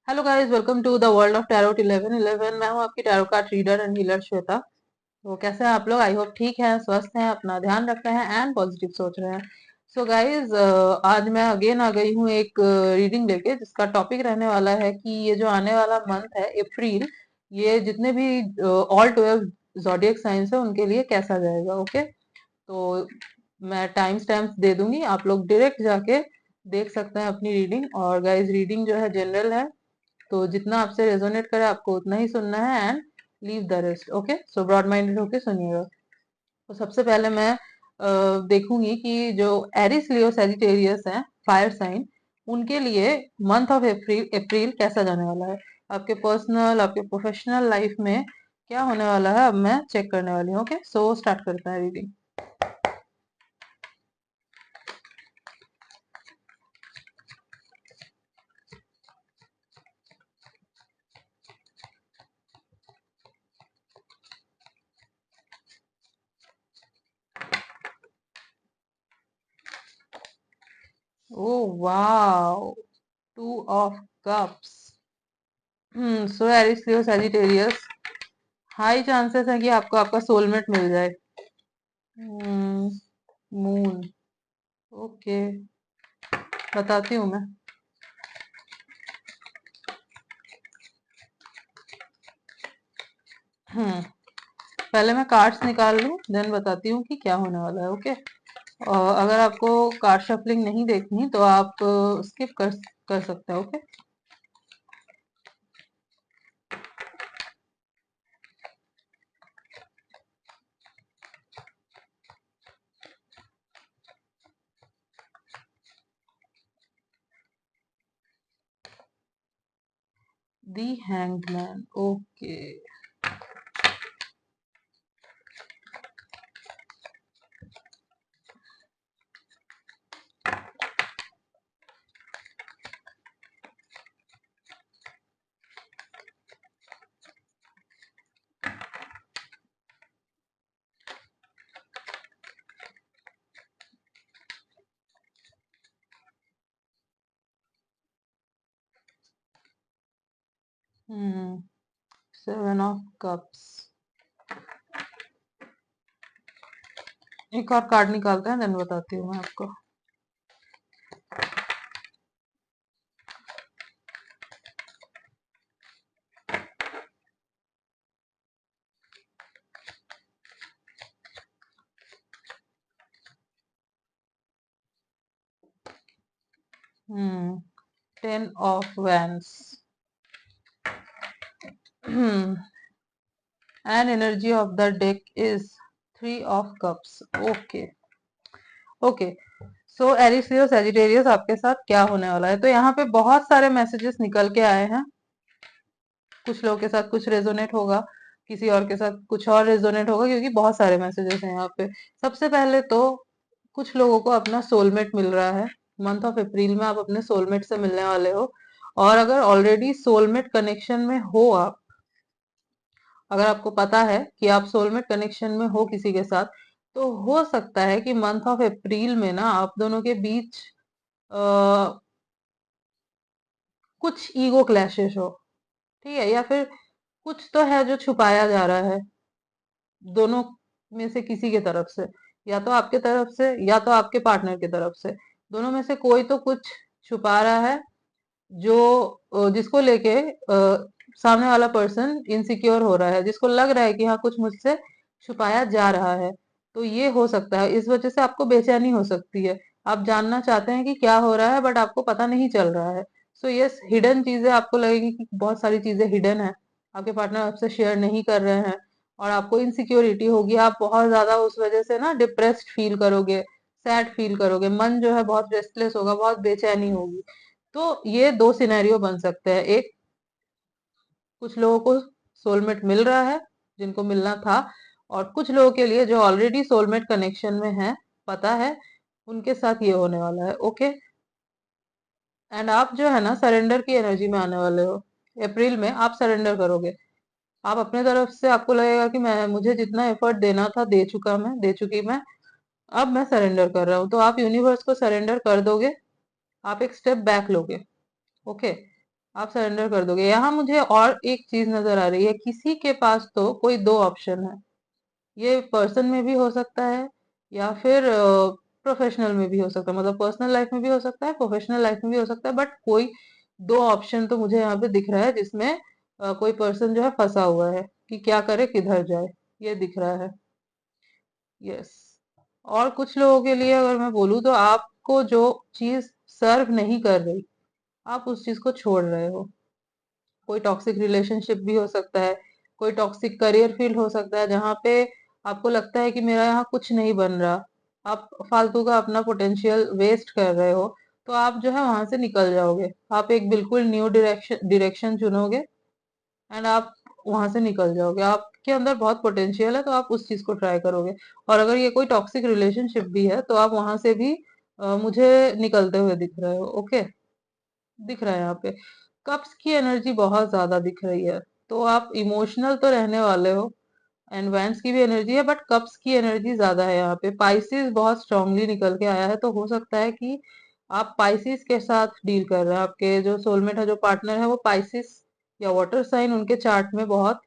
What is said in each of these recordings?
Hello guys, welcome to the world of tarot 1111। मैं हूं आपकी tarot card reader and healer Shweta. तो कैसे हैं आप लोग? आई होप ठीक हैं, स्वस्थ हैं, अपना ध्यान रख रहे हैं एंड पॉजिटिव सोच रहे हैं। सो गाइस, आज मैं अगेन आ गई हूं एक रीडिंग लेके, जिसका टॉपिक रहने वाला है कि ये जो आने वाला मंथ है अप्रैल, ये जितने भी ऑल 12 ज़ोडिएक साइंस है उनके लिए कैसा जाएगा। ओके, तो मैं टाइम स्टैम्प्स दे दूंगी, आप लोग डायरेक्ट जाके देख सकते हैं अपनी रीडिंग। और गाइस, रीडिंग जो है जनरल है, तो जितना आपसे रेजोनेट करे आपको उतना ही सुनना है and leave the rest. Okay, so broad minded होके सुनिएगा। तो सबसे पहले मैं देखूंगी कि जो एरिस लियो सैजिटेरियस हैं, फायर साइन, उनके लिए मंथ ऑफ अप्रैल अप्रैल कैसा जाने वाला है। आपके पर्सनल, आपके प्रोफेशनल लाइफ में क्या होने वाला है, अब मैं चेक करने वाली हूँ। ओके, सो स्टार्ट करते हैं reading. Oh wow, two of cups. So Eris Leo Sagittarius, high chances है कि आपको आपका सोलमेट मिल जाए। मून, ओके, बताती हूँ मैं। हम्म पहले मैं कार्ड्स निकाल लूँ, देन बताती हूँ कि क्या होने वाला है। ओके, और अगर आपको कार्ड शफलिंग नहीं देखनी तो आप स्किप कर सकते हैं। Okay, the hanged man. Okay, hmm 7 of cups. एक और कार्ड निकालते हैं, देन बताती हूँ मैं आपको। Hmm 10 of wands. And energy of the deck is 3 of cups. Okay, okay, so Aries Sagittarius, आपके साथ क्या होने वाला है। तो यहाँ पे बहुत सारे मैसेजेस निकल के आए हैं। कुछ लोगों के साथ कुछ रेजोनेट होगा, किसी और के साथ कुछ और रेजोनेट होगा, क्योंकि बहुत सारे मैसेजेस हैं यहाँ पे। सबसे पहले तो कुछ लोगों को अपना सोलमेट मिल रहा है। मंथ ऑफ अप्रैल में आप अपने सोलमेट से मिलने वाले हो। और अगर ऑलरेडी सोलमेट कनेक्शन में हो आप, अगर आपको पता है कि आप सोलमेट कनेक्शन में हो किसी के साथ, तो हो सकता है कि मंथ ऑफ अप्रैल में ना आप दोनों के बीच कुछ ईगो क्लैशेस हो। ठीक है, या फिर कुछ तो है जो छुपाया जा रहा है दोनों में से किसी की तरफ से, या तो आपके तरफ से या तो आपके पार्टनर की तरफ से। दोनों में से कोई तो कुछ छुपा रहा है, जो जिसको लेके सामने वाला पर्सन इनसिक्योर हो रहा है, जिसको लग रहा है कि हाँ कुछ मुझसे छुपाया जा रहा है। तो ये हो सकता है, इस वजह से आपको बेचैनी हो सकती है। आप जानना चाहते हैं कि क्या हो रहा है, बट आपको पता नहीं चल रहा है। सो ये हिडन चीजें आपको लगेगी कि बहुत सारी चीजें हिडन है, आपके पार्टनर आपसे शेयर नहीं कर रहे हैं, और आपको इनसिक्योरिटी होगी। आप बहुत ज्यादा उस वजह से ना डिप्रेस्ड फील करोगे, सैड फील करोगे, मन जो है बहुत रेस्टलेस होगा, बहुत बेचैनी होगी। तो ये दो सिनेरियो बन सकते हैं। एक, कुछ लोगों को सोलमेट मिल रहा है जिनको मिलना था, और कुछ लोगों के लिए जो ऑलरेडी सोलमेट कनेक्शन में है, पता है उनके साथ ये होने वाला है। ओके, एंड आप जो है ना सरेंडर की एनर्जी में आने वाले हो। अप्रैल में आप सरेंडर करोगे। आप अपने तरफ से, आपको लगेगा कि मैं, मुझे जितना एफर्ट देना था दे चुका, मैं दे चुकी मैं, अब मैं सरेंडर कर रहा हूँ। तो आप यूनिवर्स को सरेंडर कर दोगे, आप एक स्टेप बैक लोगे। ओके, आप सरेंडर कर दोगे। यहाँ मुझे और एक चीज नजर आ रही है, किसी के पास तो कोई दो ऑप्शन है। ये पर्सन में भी हो सकता है या फिर प्रोफेशनल में भी हो सकता है, मतलब पर्सनल लाइफ में भी हो सकता है, प्रोफेशनल लाइफ में भी हो सकता है, बट कोई दो ऑप्शन तो मुझे यहाँ पे दिख रहा है जिसमें कोई पर्सन जो है फंसा हुआ है कि क्या करे किधर जाए, ये दिख रहा है। यस। और कुछ लोगों के लिए अगर मैं बोलूँ तो आपको जो चीज सर्व नहीं कर रही, आप उस चीज को छोड़ रहे हो। कोई टॉक्सिक रिलेशनशिप भी हो सकता है, कोई टॉक्सिक करियर फील्ड हो सकता है जहाँ पे आपको लगता है कि मेरा यहाँ कुछ नहीं बन रहा, आप फालतू का अपना पोटेंशियल वेस्ट कर रहे हो, तो आप जो है वहां से निकल जाओगे। आप एक बिल्कुल न्यू डायरेक्शन डायरेक्शन चुनोगे एंड आप वहां से निकल जाओगे। आपके अंदर बहुत पोटेंशियल है तो आप उस चीज को ट्राई करोगे। और अगर ये कोई टॉक्सिक रिलेशनशिप भी है तो आप वहां से भी मुझे निकलते हुए दिख रहे हो। ओके, दिख रहा है यहाँ पे कप्स की एनर्जी बहुत ज्यादा दिख रही है। तो आप इमोशनल तो रहने वाले हो, एंड वैंस की भी एनर्जी है, बट कप्स की एनर्जी ज्यादा है यहाँ पे। पाइसिस बहुत स्ट्रांगली निकल के आया है, तो हो सकता है कि आप पाइसिस के साथ डील कर रहे हैं। आपके जो सोलमेट है, जो पार्टनर है, वो पाइसिस या वाटर साइन उनके चार्ट में बहुत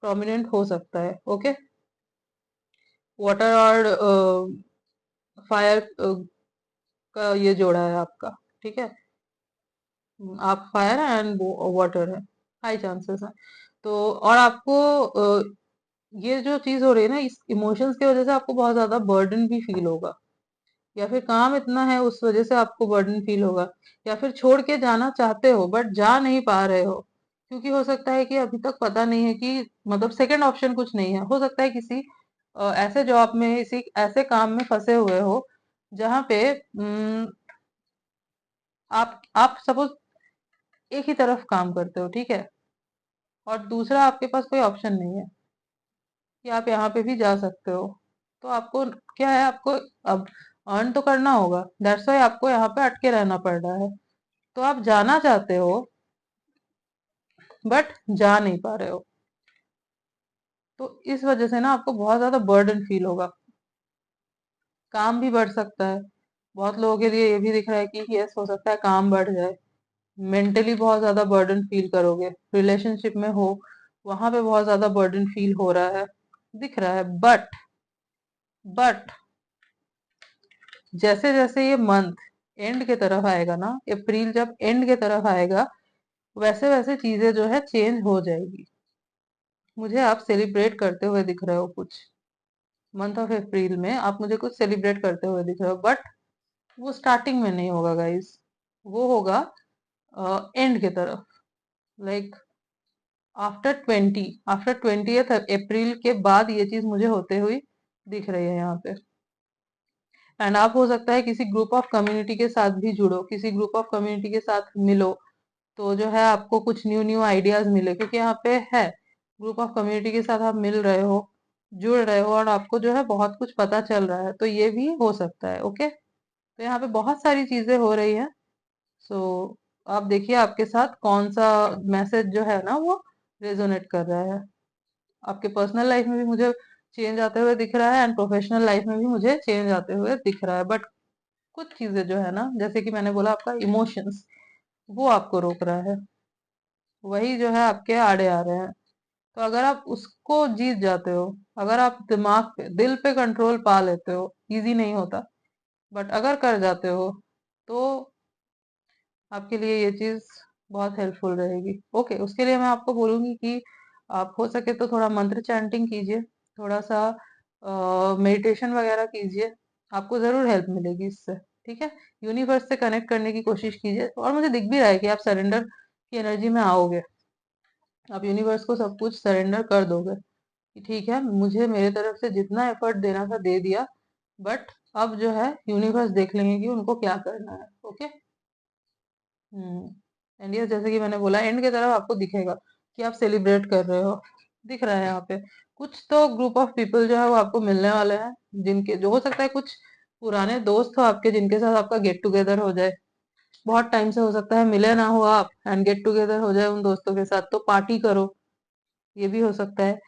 प्रोमिनेंट हो सकता है। ओके, वाटर और फायर का ये जोड़ा है आपका, ठीक है। आप फायर है एंड वाटर है, हाई चांसेस है। तो और आपको ये जो चीज हो रही है ना, इस इमोशंस की वजह से आपको बहुत ज्यादा बर्डन भी फील होगा, या फिर काम इतना है उस वजह से आपको बर्डन फील होगा, या फिर छोड़ के जाना चाहते हो बट जा नहीं पा रहे हो, क्योंकि हो सकता है कि अभी तक पता नहीं है कि, मतलब सेकंड ऑप्शन कुछ नहीं है। हो सकता है किसी ऐसे जॉब में, इसी ऐसे काम में फंसे हुए हो जहाँ पे आप सपोज एक ही तरफ काम करते हो, ठीक है, और दूसरा आपके पास कोई ऑप्शन नहीं है कि आप यहाँ पे भी जा सकते हो। तो आपको क्या है, आपको अब अर्न तो करना होगा, दैट्स वाई आपको यहाँ पे अटके रहना पड़ रहा है। तो आप जाना चाहते हो बट जा नहीं पा रहे हो, तो इस वजह से ना आपको बहुत ज्यादा बर्डन फील होगा। काम भी बढ़ सकता है, बहुत लोगों के लिए ये भी दिख रहा है कि यस, हो सकता है काम बढ़ जाए। मेंटली बहुत ज्यादा बर्डन फील करोगे, रिलेशनशिप में हो वहां पे बहुत ज्यादा बर्डन फील हो रहा है, दिख रहा है। बट जैसे जैसे ये मंथ एंड के तरफ आएगा ना, अप्रैल जब एंड के तरफ आएगा, वैसे वैसे चीजें जो है चेंज हो जाएगी। मुझे आप सेलिब्रेट करते हुए दिख रहे हो कुछ, मंथ ऑफ अप्रैल में आप मुझे कुछ सेलिब्रेट करते हुए दिख रहे हो, बट वो स्टार्टिंग में नहीं होगा गाइस, वो होगा एंड के तरफ, लाइक आफ्टर 20th अप्रैल के बाद ये चीज मुझे होते हुई दिख रही है यहाँ पे। एंड आप हो सकता है किसी ग्रुप ऑफ कम्युनिटी के साथ भी जुड़ो, किसी ग्रुप ऑफ कम्युनिटी के साथ मिलो, तो जो है आपको कुछ न्यू न्यू आइडियाज मिले, क्योंकि यहाँ पे है ग्रुप ऑफ कम्युनिटी के साथ आप मिल रहे हो, जुड़ रहे हो, और आपको जो है बहुत कुछ पता चल रहा है, तो ये भी हो सकता है। ओके, तो यहाँ पे बहुत सारी चीजें हो रही हैं। सो आप देखिए आपके साथ कौन सा मैसेज जो है ना वो रेजोनेट कर रहा है। आपके पर्सनल लाइफ में भी मुझे चेंज आते हुए दिख रहा है, एंड प्रोफेशनल लाइफ में भी मुझे चेंज आते हुए दिख रहा है, बट कुछ चीजें जो है ना, जैसे कि मैंने बोला, आपका इमोशंस वो आपको रोक रहा है, वही जो है आपके आड़े आ रहे हैं। तो अगर आप उसको जीत जाते हो, अगर आप दिमाग पे, दिल पे कंट्रोल पा लेते हो, इजी नहीं होता, बट अगर कर जाते हो तो आपके लिए ये चीज बहुत हेल्पफुल रहेगी। ओके, उसके लिए मैं आपको बोलूंगी कि आप हो सके तो थोड़ा मंत्र चैंटिंग कीजिए, थोड़ा सा मेडिटेशन वगैरह कीजिए, आपको जरूर हेल्प मिलेगी इससे। ठीक है, यूनिवर्स से कनेक्ट करने की कोशिश कीजिए, और मुझे दिख भी रहा है कि आप सरेंडर की एनर्जी में आओगे, आप यूनिवर्स को सब कुछ सरेंडर कर दोगे कि ठीक है, मुझे मेरे तरफ से जितना एफर्ट देना था दे दिया, बट अब जो है यूनिवर्स देख लेंगे कि उनको क्या करना है। ओके। एंड ये जैसे कि मैंने बोला, एंड की तरफ आपको दिखेगा कि आप सेलिब्रेट कर रहे हो, दिख रहा है यहाँ पे। कुछ तो ग्रुप ऑफ पीपल जो है वो आपको मिलने वाले हैं, जिनके जो हो सकता है कुछ पुराने दोस्त हो आपके, जिनके साथ आपका गेट टुगेदर हो जाए। बहुत टाइम से हो सकता है मिले ना हो आप, एंड गेट टुगेदर हो जाए उन दोस्तों के साथ, तो पार्टी करो, ये भी हो सकता है।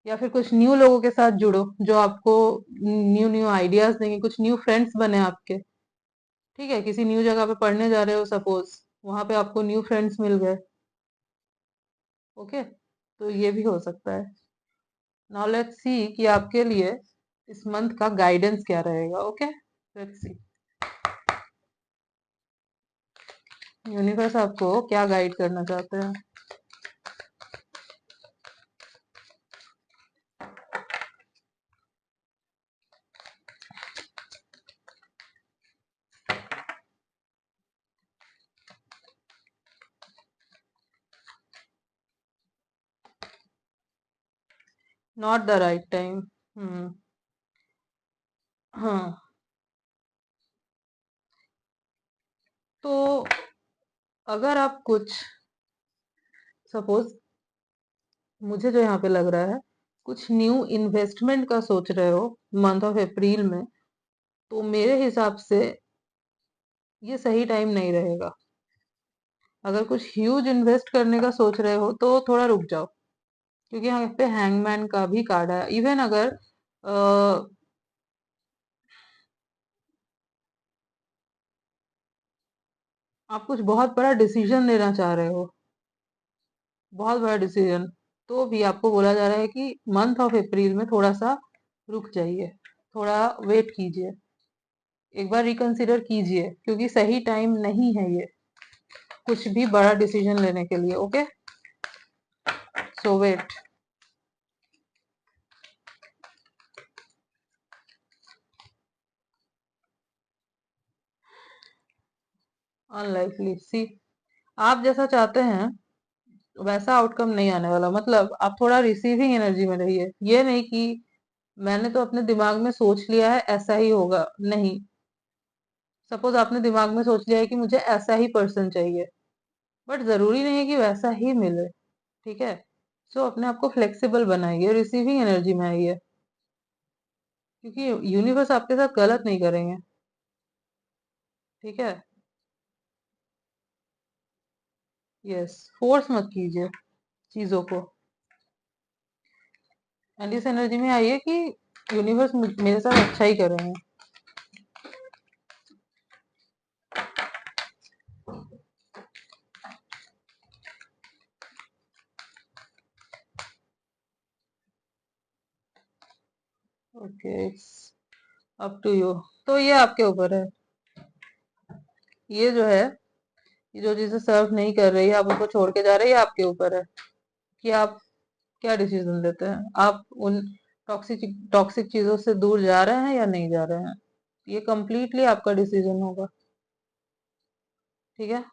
या फिर कुछ न्यू लोगों के साथ जुड़ो जो आपको न्यू न्यू आइडियाज देंगे, कुछ न्यू फ्रेंड्स बने आपके। ठीक है, किसी न्यू जगह पे पढ़ने जा रहे हो सपोज, वहां पे आपको न्यू फ्रेंड्स मिल गए, ओके, तो ये भी हो सकता है। नाउ लेट्स सी कि आपके लिए इस मंथ का गाइडेंस क्या रहेगा। ओके, लेट्स सी यूनिवर्स आपको क्या गाइड करना चाहते हैं। Not the right time. Hmm. हाँ, तो अगर आप कुछ सपोज, मुझे जो यहाँ पे लग रहा है, कुछ न्यू इन्वेस्टमेंट का सोच रहे हो मंथ ऑफ अप्रैल में, तो मेरे हिसाब से ये सही टाइम नहीं रहेगा। अगर कुछ ह्यूज इन्वेस्ट करने का सोच रहे हो तो थोड़ा रुक जाओ, क्योंकि यहाँ पे हैंगमैन का भी कार्ड है। इवन अगर आप कुछ बहुत बड़ा डिसीजन लेना चाह रहे हो, बहुत बड़ा डिसीजन, तो भी आपको बोला जा रहा है कि मंथ ऑफ अप्रैल में थोड़ा सा रुक जाइए, थोड़ा वेट कीजिए, एक बार रिकंसिडर कीजिए, क्योंकि सही टाइम नहीं है ये कुछ भी बड़ा डिसीजन लेने के लिए। ओके, सो वेट। अनलाइकली, सी आप जैसा चाहते हैं वैसा आउटकम नहीं आने वाला। मतलब आप थोड़ा रिसीविंग एनर्जी में रहिए, ये नहीं कि मैंने तो अपने दिमाग में सोच लिया है ऐसा ही होगा, नहीं। सपोज आपने दिमाग में सोच लिया है कि मुझे ऐसा ही पर्सन चाहिए, बट जरूरी नहीं है कि वैसा ही मिले। ठीक है, सो अपने आप को फ्लेक्सिबल बनाइए, रिसीविंग एनर्जी में आइए, क्योंकि यूनिवर्स आपके साथ गलत नहीं करेंगे। ठीक है, यस, फोर्स मत कीजिए चीजों को, एंड इस एनर्जी में आइए कि यूनिवर्स मेरे साथ अच्छा ही करेंगे। Okay, it's up to you. तो ये आपके ऊपर है, ये जो है, ये जो चीजें सर्व नहीं कर रही है आप उनको छोड़ के जा रहे हैं, ये आपके ऊपर है कि आप क्या डिसीजन लेते हैं। आप उन टॉक्सिक टॉक्सिक चीजों से दूर जा रहे हैं या नहीं जा रहे हैं, ये कंप्लीटली आपका डिसीजन होगा। ठीक है,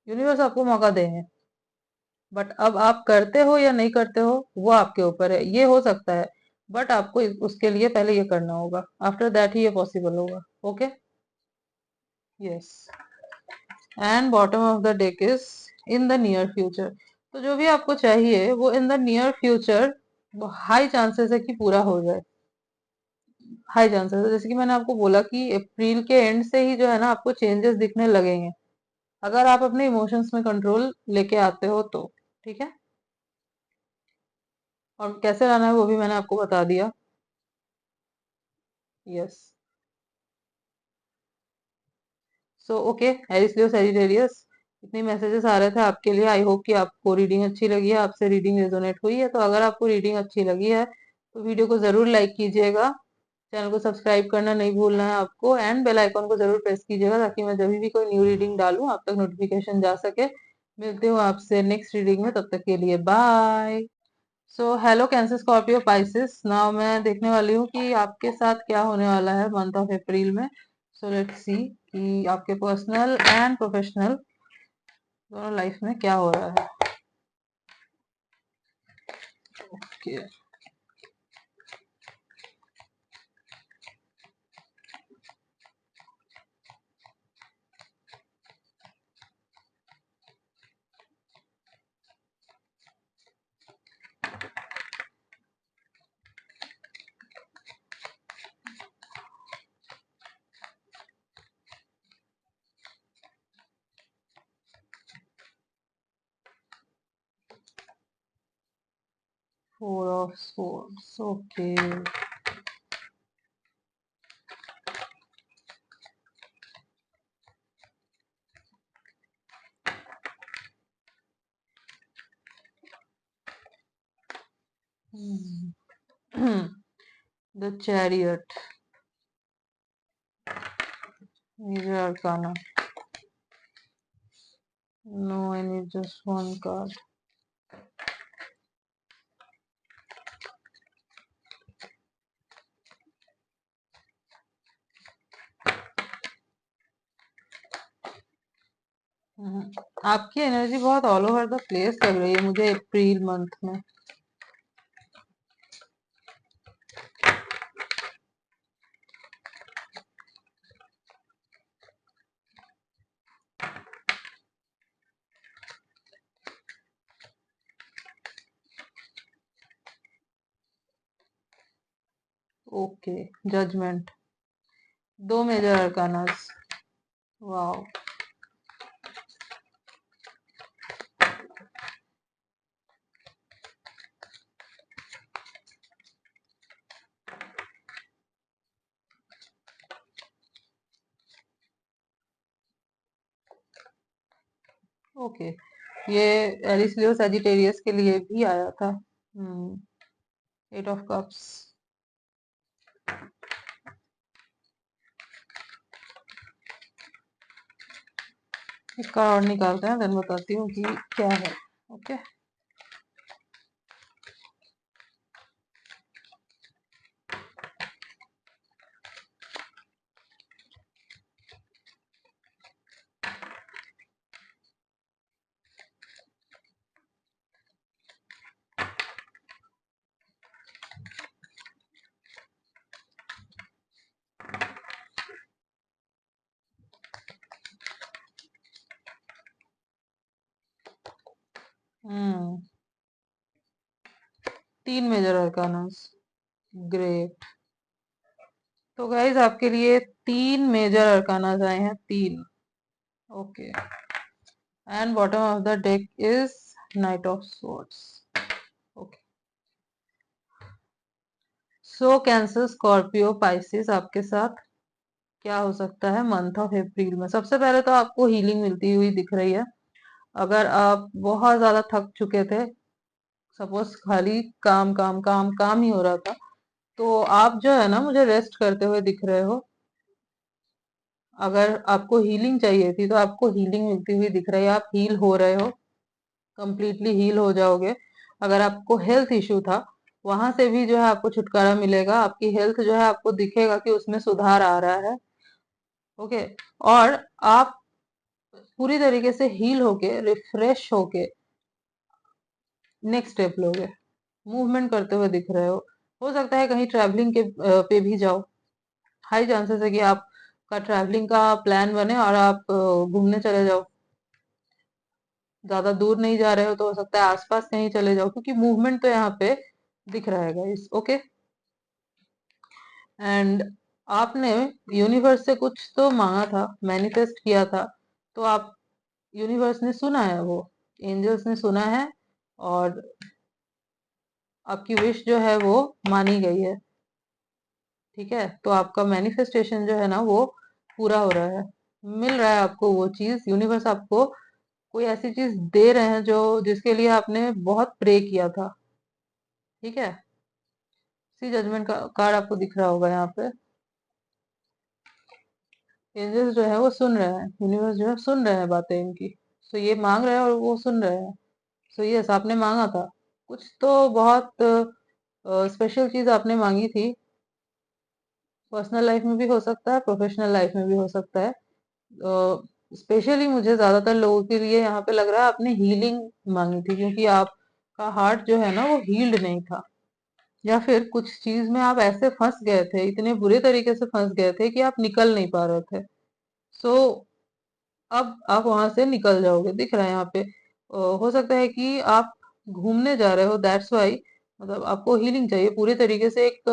यूनिवर्स आपको मौका देंगे, बट अब आप करते हो या नहीं करते हो वो आपके ऊपर है। ये हो सकता है, बट आपको उसके लिए पहले ये करना होगा, आफ्टर दैट ही ये पॉसिबल होगा। Okay, yes, and bottom of the deck is in the near future. तो जो भी आपको चाहिए वो in the near future, high chances है कि पूरा हो जाए। हाई चांसेस है, जैसे कि मैंने आपको बोला कि अप्रैल के एंड से ही जो है ना आपको चेंजेस दिखने लगेंगे, अगर आप अपने इमोशंस में कंट्रोल लेके आते हो तो। ठीक है, और कैसे लाना है वो भी मैंने आपको बता दिया। Yes, so okay, Aries Leo Sagittarius, इतने मैसेजेस आ रहे थे आपके लिए। आई होप कि आपको रीडिंग अच्छी लगी है, आपसे रीडिंग रेजोनेट हुई है। तो अगर आपको रीडिंग अच्छी लगी है तो वीडियो को जरूर लाइक कीजिएगा, चैनल को सब्सक्राइब करना नहीं भूलना है आपको, एंड बेल आइकॉन को जरूर प्रेस कीजिएगा ताकि मैं जब भी कोई न्यू रीडिंग डालूं आप तक नोटिफिकेशन जा सके। मिलते हूँ आपसे नेक्स्ट रीडिंग में, तब तक के लिए bye. So hello Cancer Scorpio Pisces, now मैं देखने वाली हूँ कि आपके साथ क्या होने वाला है मंथ ऑफ अप्रैल में। सो लेट्स सी कि आपके पर्सनल एंड प्रोफेशनल दोनों लाइफ में क्या हो रहा है। Okay, 4 of Swords। Okay, the chariot, major arcana. No, I need just one card. आपकी एनर्जी बहुत ऑल ओवर द प्लेस लग रही है मुझे अप्रैल मंथ में। Okay, judgement, 2 major arcanas. Wow, okay, ये एरिस लियो सजिटेरियस के लिए भी आया था। 8 ऑफ कप्स। एक कार्ड और निकालते हैं, देन बताती हूँ कि क्या है। ओके, हम्म 3 मेजर अरकानास। ग्रेट। तो गाइज आपके लिए 3 मेजर अरकानास आए हैं, 3। Okay, and bottom of the deck is night of swords. Okay, so cancer, Scorpio, Pisces आपके साथ क्या हो सकता है मंथ ऑफ अप्रैल में। सबसे पहले तो आपको हीलिंग मिलती हुई दिख रही है। अगर आप बहुत ज्यादा थक चुके थे, सपोज खाली काम काम काम काम ही हो रहा था, तो आप जो है ना मुझे रेस्ट करते हुए दिख रहे हो। अगर आपको हीलिंग चाहिए थी तो आपको हीलिंग मिलती हुई दिख रही है, आप हील हो रहे हो, कंप्लीटली हील हो जाओगे। अगर आपको हेल्थ इश्यू था, वहां से भी जो है आपको छुटकारा मिलेगा। आपकी हेल्थ जो है आपको दिखेगा कि उसमें सुधार आ रहा है। ओके, और आप पूरी तरीके से हील होके, रिफ्रेश होके नेक्स्ट स्टेप लोगे, मूवमेंट करते हुए दिख रहे हो सकता है कहीं ट्रैवलिंग के पे भी जाओ। हाई चांसेस है कि आपका ट्रैवलिंग का प्लान बने और आप घूमने चले जाओ। ज्यादा दूर नहीं जा रहे हो तो हो सकता है आसपास कहीं चले जाओ, क्योंकि मूवमेंट तो यहाँ पे दिख रहा है गाइस। ओके, एंड आपने यूनिवर्स से कुछ तो मांगा था, मैनिफेस्ट किया था, तो आप यूनिवर्स ने सुना है, वो एंजल्स ने सुना है, और आपकी विश जो है वो मानी गई है। ठीक है, तो आपका मैनिफेस्टेशन जो है ना वो पूरा हो रहा है, मिल रहा है आपको वो चीज। यूनिवर्स आपको कोई ऐसी चीज दे रहे हैं जो जिसके लिए आपने बहुत प्रे किया था। ठीक है, सी जजमेंट का कार्ड आपको दिख रहा होगा यहाँ पे। एंजल्स जो है वो सुन रहे हैं, यूनिवर्स जो है सुन रहे हैं बातें इनकी। सो ये मांग रहे हैं और वो सुन रहे हैं। सो यस, आपने मांगा था कुछ तो बहुत स्पेशल चीज आपने मांगी थी। पर्सनल लाइफ में भी हो सकता है, प्रोफेशनल लाइफ में भी हो सकता है। स्पेशली मुझे ज्यादातर लोगों के लिए यहाँ पे लग रहा है आपने हीलिंग मांगी थी, क्योंकि आपका हार्ट जो है ना वो हील्ड नहीं था, या फिर कुछ चीज में आप ऐसे फंस गए थे, इतने बुरे तरीके से फंस गए थे कि आप निकल नहीं पा रहे थे। सो अब आप वहां से निकल जाओगे, दिख रहा है यहाँ पे। हो सकता है कि आप घूमने जा रहे हो, दैट्स वाई मतलब आपको हीलिंग चाहिए पूरे तरीके से। एक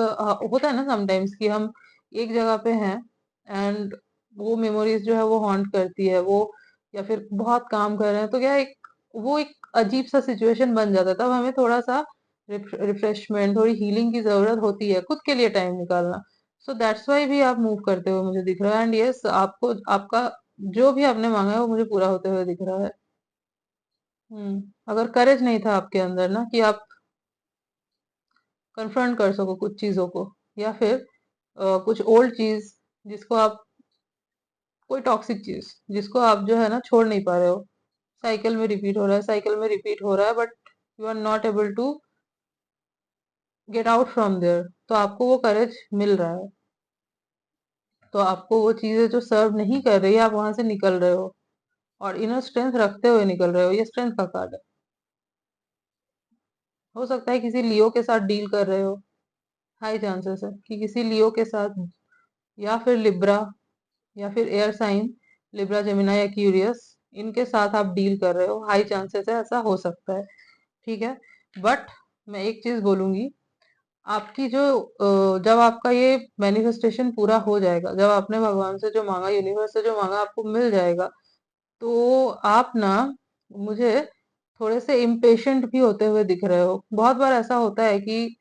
होता है ना समटाइम्स कि हम एक जगह पे हैं एंड वो मेमोरीज जो है वो हॉन्ट करती है वो, या फिर बहुत काम कर रहे हैं तो क्या एक वो एक अजीब सा सिचुएशन बन जाता है। तब हमें थोड़ा सा रिफ्रेशमेंट, थोड़ी हीलिंग की जरूरत होती है, खुद के लिए टाइम निकालना। सो दैट्स वाई भी आप मूव करते हुए मुझे दिख रहा है, एंड यस आपको आपका जो भी आपने मांगा है वो मुझे पूरा होते हुए दिख रहा है। अगर करेज नहीं था आपके अंदर ना कि आप कन्फ्रंट कर सको कुछ चीजों को, या फिर कुछ ओल्ड चीज जिसको आप, कोई टॉक्सिक चीज जिसको आप जो है ना छोड़ नहीं पा रहे हो, साइकिल में रिपीट हो रहा है, साइकिल में रिपीट हो रहा है, but you are not able to get out from there, तो आपको वो करेज मिल रहा है, तो आपको वो चीजें जो सर्व नहीं कर रही है आप वहां से निकल रहे हो, और इनर स्ट्रेंथ रखते हुए निकल रहे हो। ये स्ट्रेंथ का कार्ड है। हो सकता है किसी लियो के साथ डील कर रहे हो, हाई चांसेस है कि किसी लियो के साथ, या फिर लिब्रा, या फिर एयर साइन, लिब्रा, जेमिना या क्यूरियस, इनके साथ आप डील कर रहे हो, हाई चांसेस है, ऐसा हो सकता है। ठीक है, बट मैं एक चीज बोलूंगी, आपकी जो जब आपका ये मैनिफेस्टेशन पूरा हो जाएगा, जब आपने भगवान से जो मांगा, यूनिवर्स से जो मांगा, आपको मिल जाएगा, तो आप ना मुझे थोड़े से इम्पेशेंट भी होते हुए दिख रहे हो। बहुत बार ऐसा होता है कि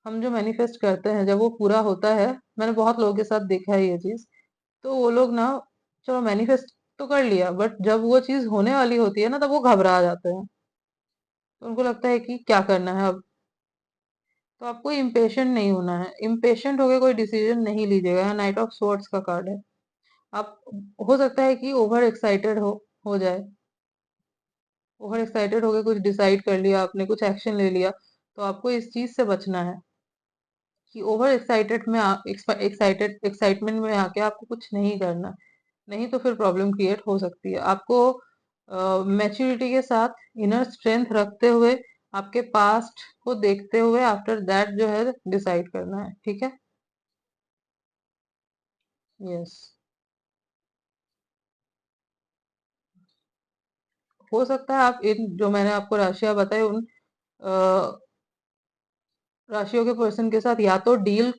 हम जो मैनिफेस्ट करते हैं जब वो पूरा होता है, मैंने बहुत लोगों के साथ देखा है ये चीज, तो वो लोग ना, चलो मैनिफेस्ट तो कर लिया, बट जब वो चीज होने वाली होती है ना, तब वो घबरा जाते हैं, तो उनको लगता है कि क्या करना है अब। तो आपको इम्पेशेंट नहीं होना है, इम्पेशेंट होकर कोई डिसीजन नहीं लीजिएगा। नाइट ऑफ स्वॉर्ड्स का कार्ड है। आप, हो सकता है कि ओवर एक्साइटेड हो जाए, ओवर एक्साइटेड होके कुछ डिसाइड कर लिया आपने, कुछ एक्शन ले लिया, तो आपको इस चीज से बचना है कि ओवर एक्साइटेड में एक्साइटमेंट में आके आपको कुछ नहीं करना, नहीं तो फिर प्रॉब्लम क्रिएट हो सकती है। आपको मैच्योरिटी के साथ, इनर स्ट्रेंथ रखते हुए, आपके पास्ट को देखते हुए आफ्टर दैट जो है डिसाइड करना है। ठीक है। यस, हो सकता है आप इन जो मैंने आपको राशियां बताई, उन राशियों के पर्सन के साथ या तो डील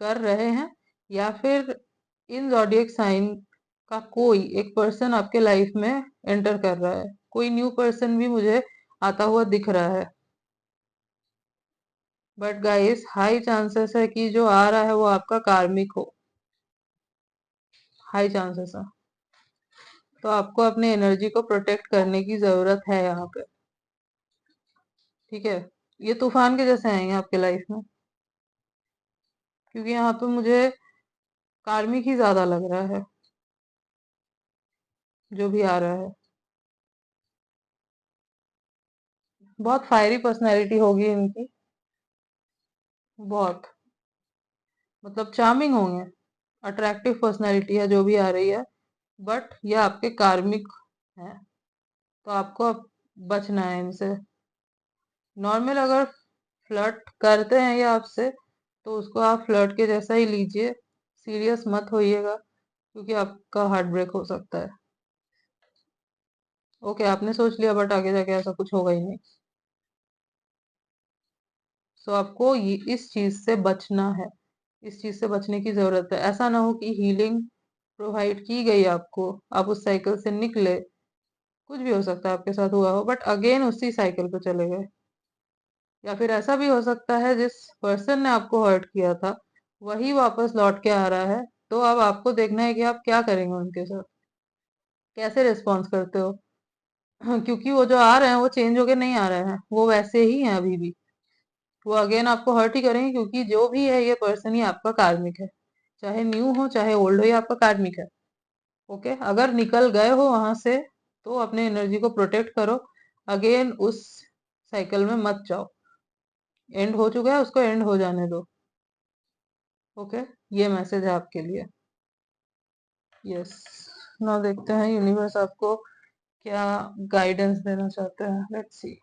कर रहे हैं, या फिर इन zodiac साइन का कोई एक पर्सन आपके लाइफ में एंटर कर रहा है। कोई न्यू पर्सन भी मुझे आता हुआ दिख रहा है, बट गाइस हाई चांसेस है कि जो आ रहा है वो आपका कार्मिक हो, हाई चांसेस है। तो आपको अपने एनर्जी को प्रोटेक्ट करने की जरूरत है यहाँ पे। ठीक है, ये तूफान के जैसे आएंगे आपके लाइफ में, क्योंकि यहाँ पे मुझे कार्मिक ही ज्यादा लग रहा है जो भी आ रहा है। बहुत फायरी पर्सनैलिटी होगी इनकी, बहुत, मतलब चार्मिंग होंगे, अट्रैक्टिव पर्सनैलिटी है जो भी आ रही है, बट ये आपके कार्मिक है, तो आपको अब बचना है इनसे। नॉर्मल अगर फ्लर्ट करते हैं ये आपसे, तो उसको आप फ्लर्ट के जैसा ही लीजिए, सीरियस मत होइएगा, क्योंकि आपका हार्ट ब्रेक हो सकता है। ओके, आपने सोच लिया, बट आगे जाके ऐसा कुछ होगा ही नहीं। सो आपको इस चीज से बचना है, इस चीज से बचने की जरूरत है। ऐसा ना हो कि हीलिंग प्रोवाइड की गई आपको, आप उस साइकिल से निकले, कुछ भी हो सकता है आपके साथ हुआ हो, बट अगेन उसी साइकिल पे चले गए। या फिर ऐसा भी हो सकता है जिस पर्सन ने आपको हर्ट किया था वही वापस लौट के आ रहा है, तो अब आपको देखना है कि आप क्या करेंगे उनके साथ, कैसे रिस्पॉन्स करते हो। क्योंकि वो जो आ रहे हैं वो चेंज होके नहीं आ रहे हैं, वो वैसे ही हैं अभी भी, वो अगेन आपको हर्ट ही करेंगे, क्योंकि जो भी है ये पर्सन ही आपका कार्मिक है, चाहे न्यू हो चाहे ओल्ड हो, ये आपका कार्मिक है। ओके, अगर निकल गए हो वहां से तो अपने एनर्जी को प्रोटेक्ट करो, अगेन उस साइकिल में मत जाओ। एंड हो चुका है, उसको एंड हो जाने दो। ओके, ये मैसेज है आपके लिए। यस, ना देखते हैं यूनिवर्स आपको क्या गाइडेंस देना चाहते हैं। Let's see.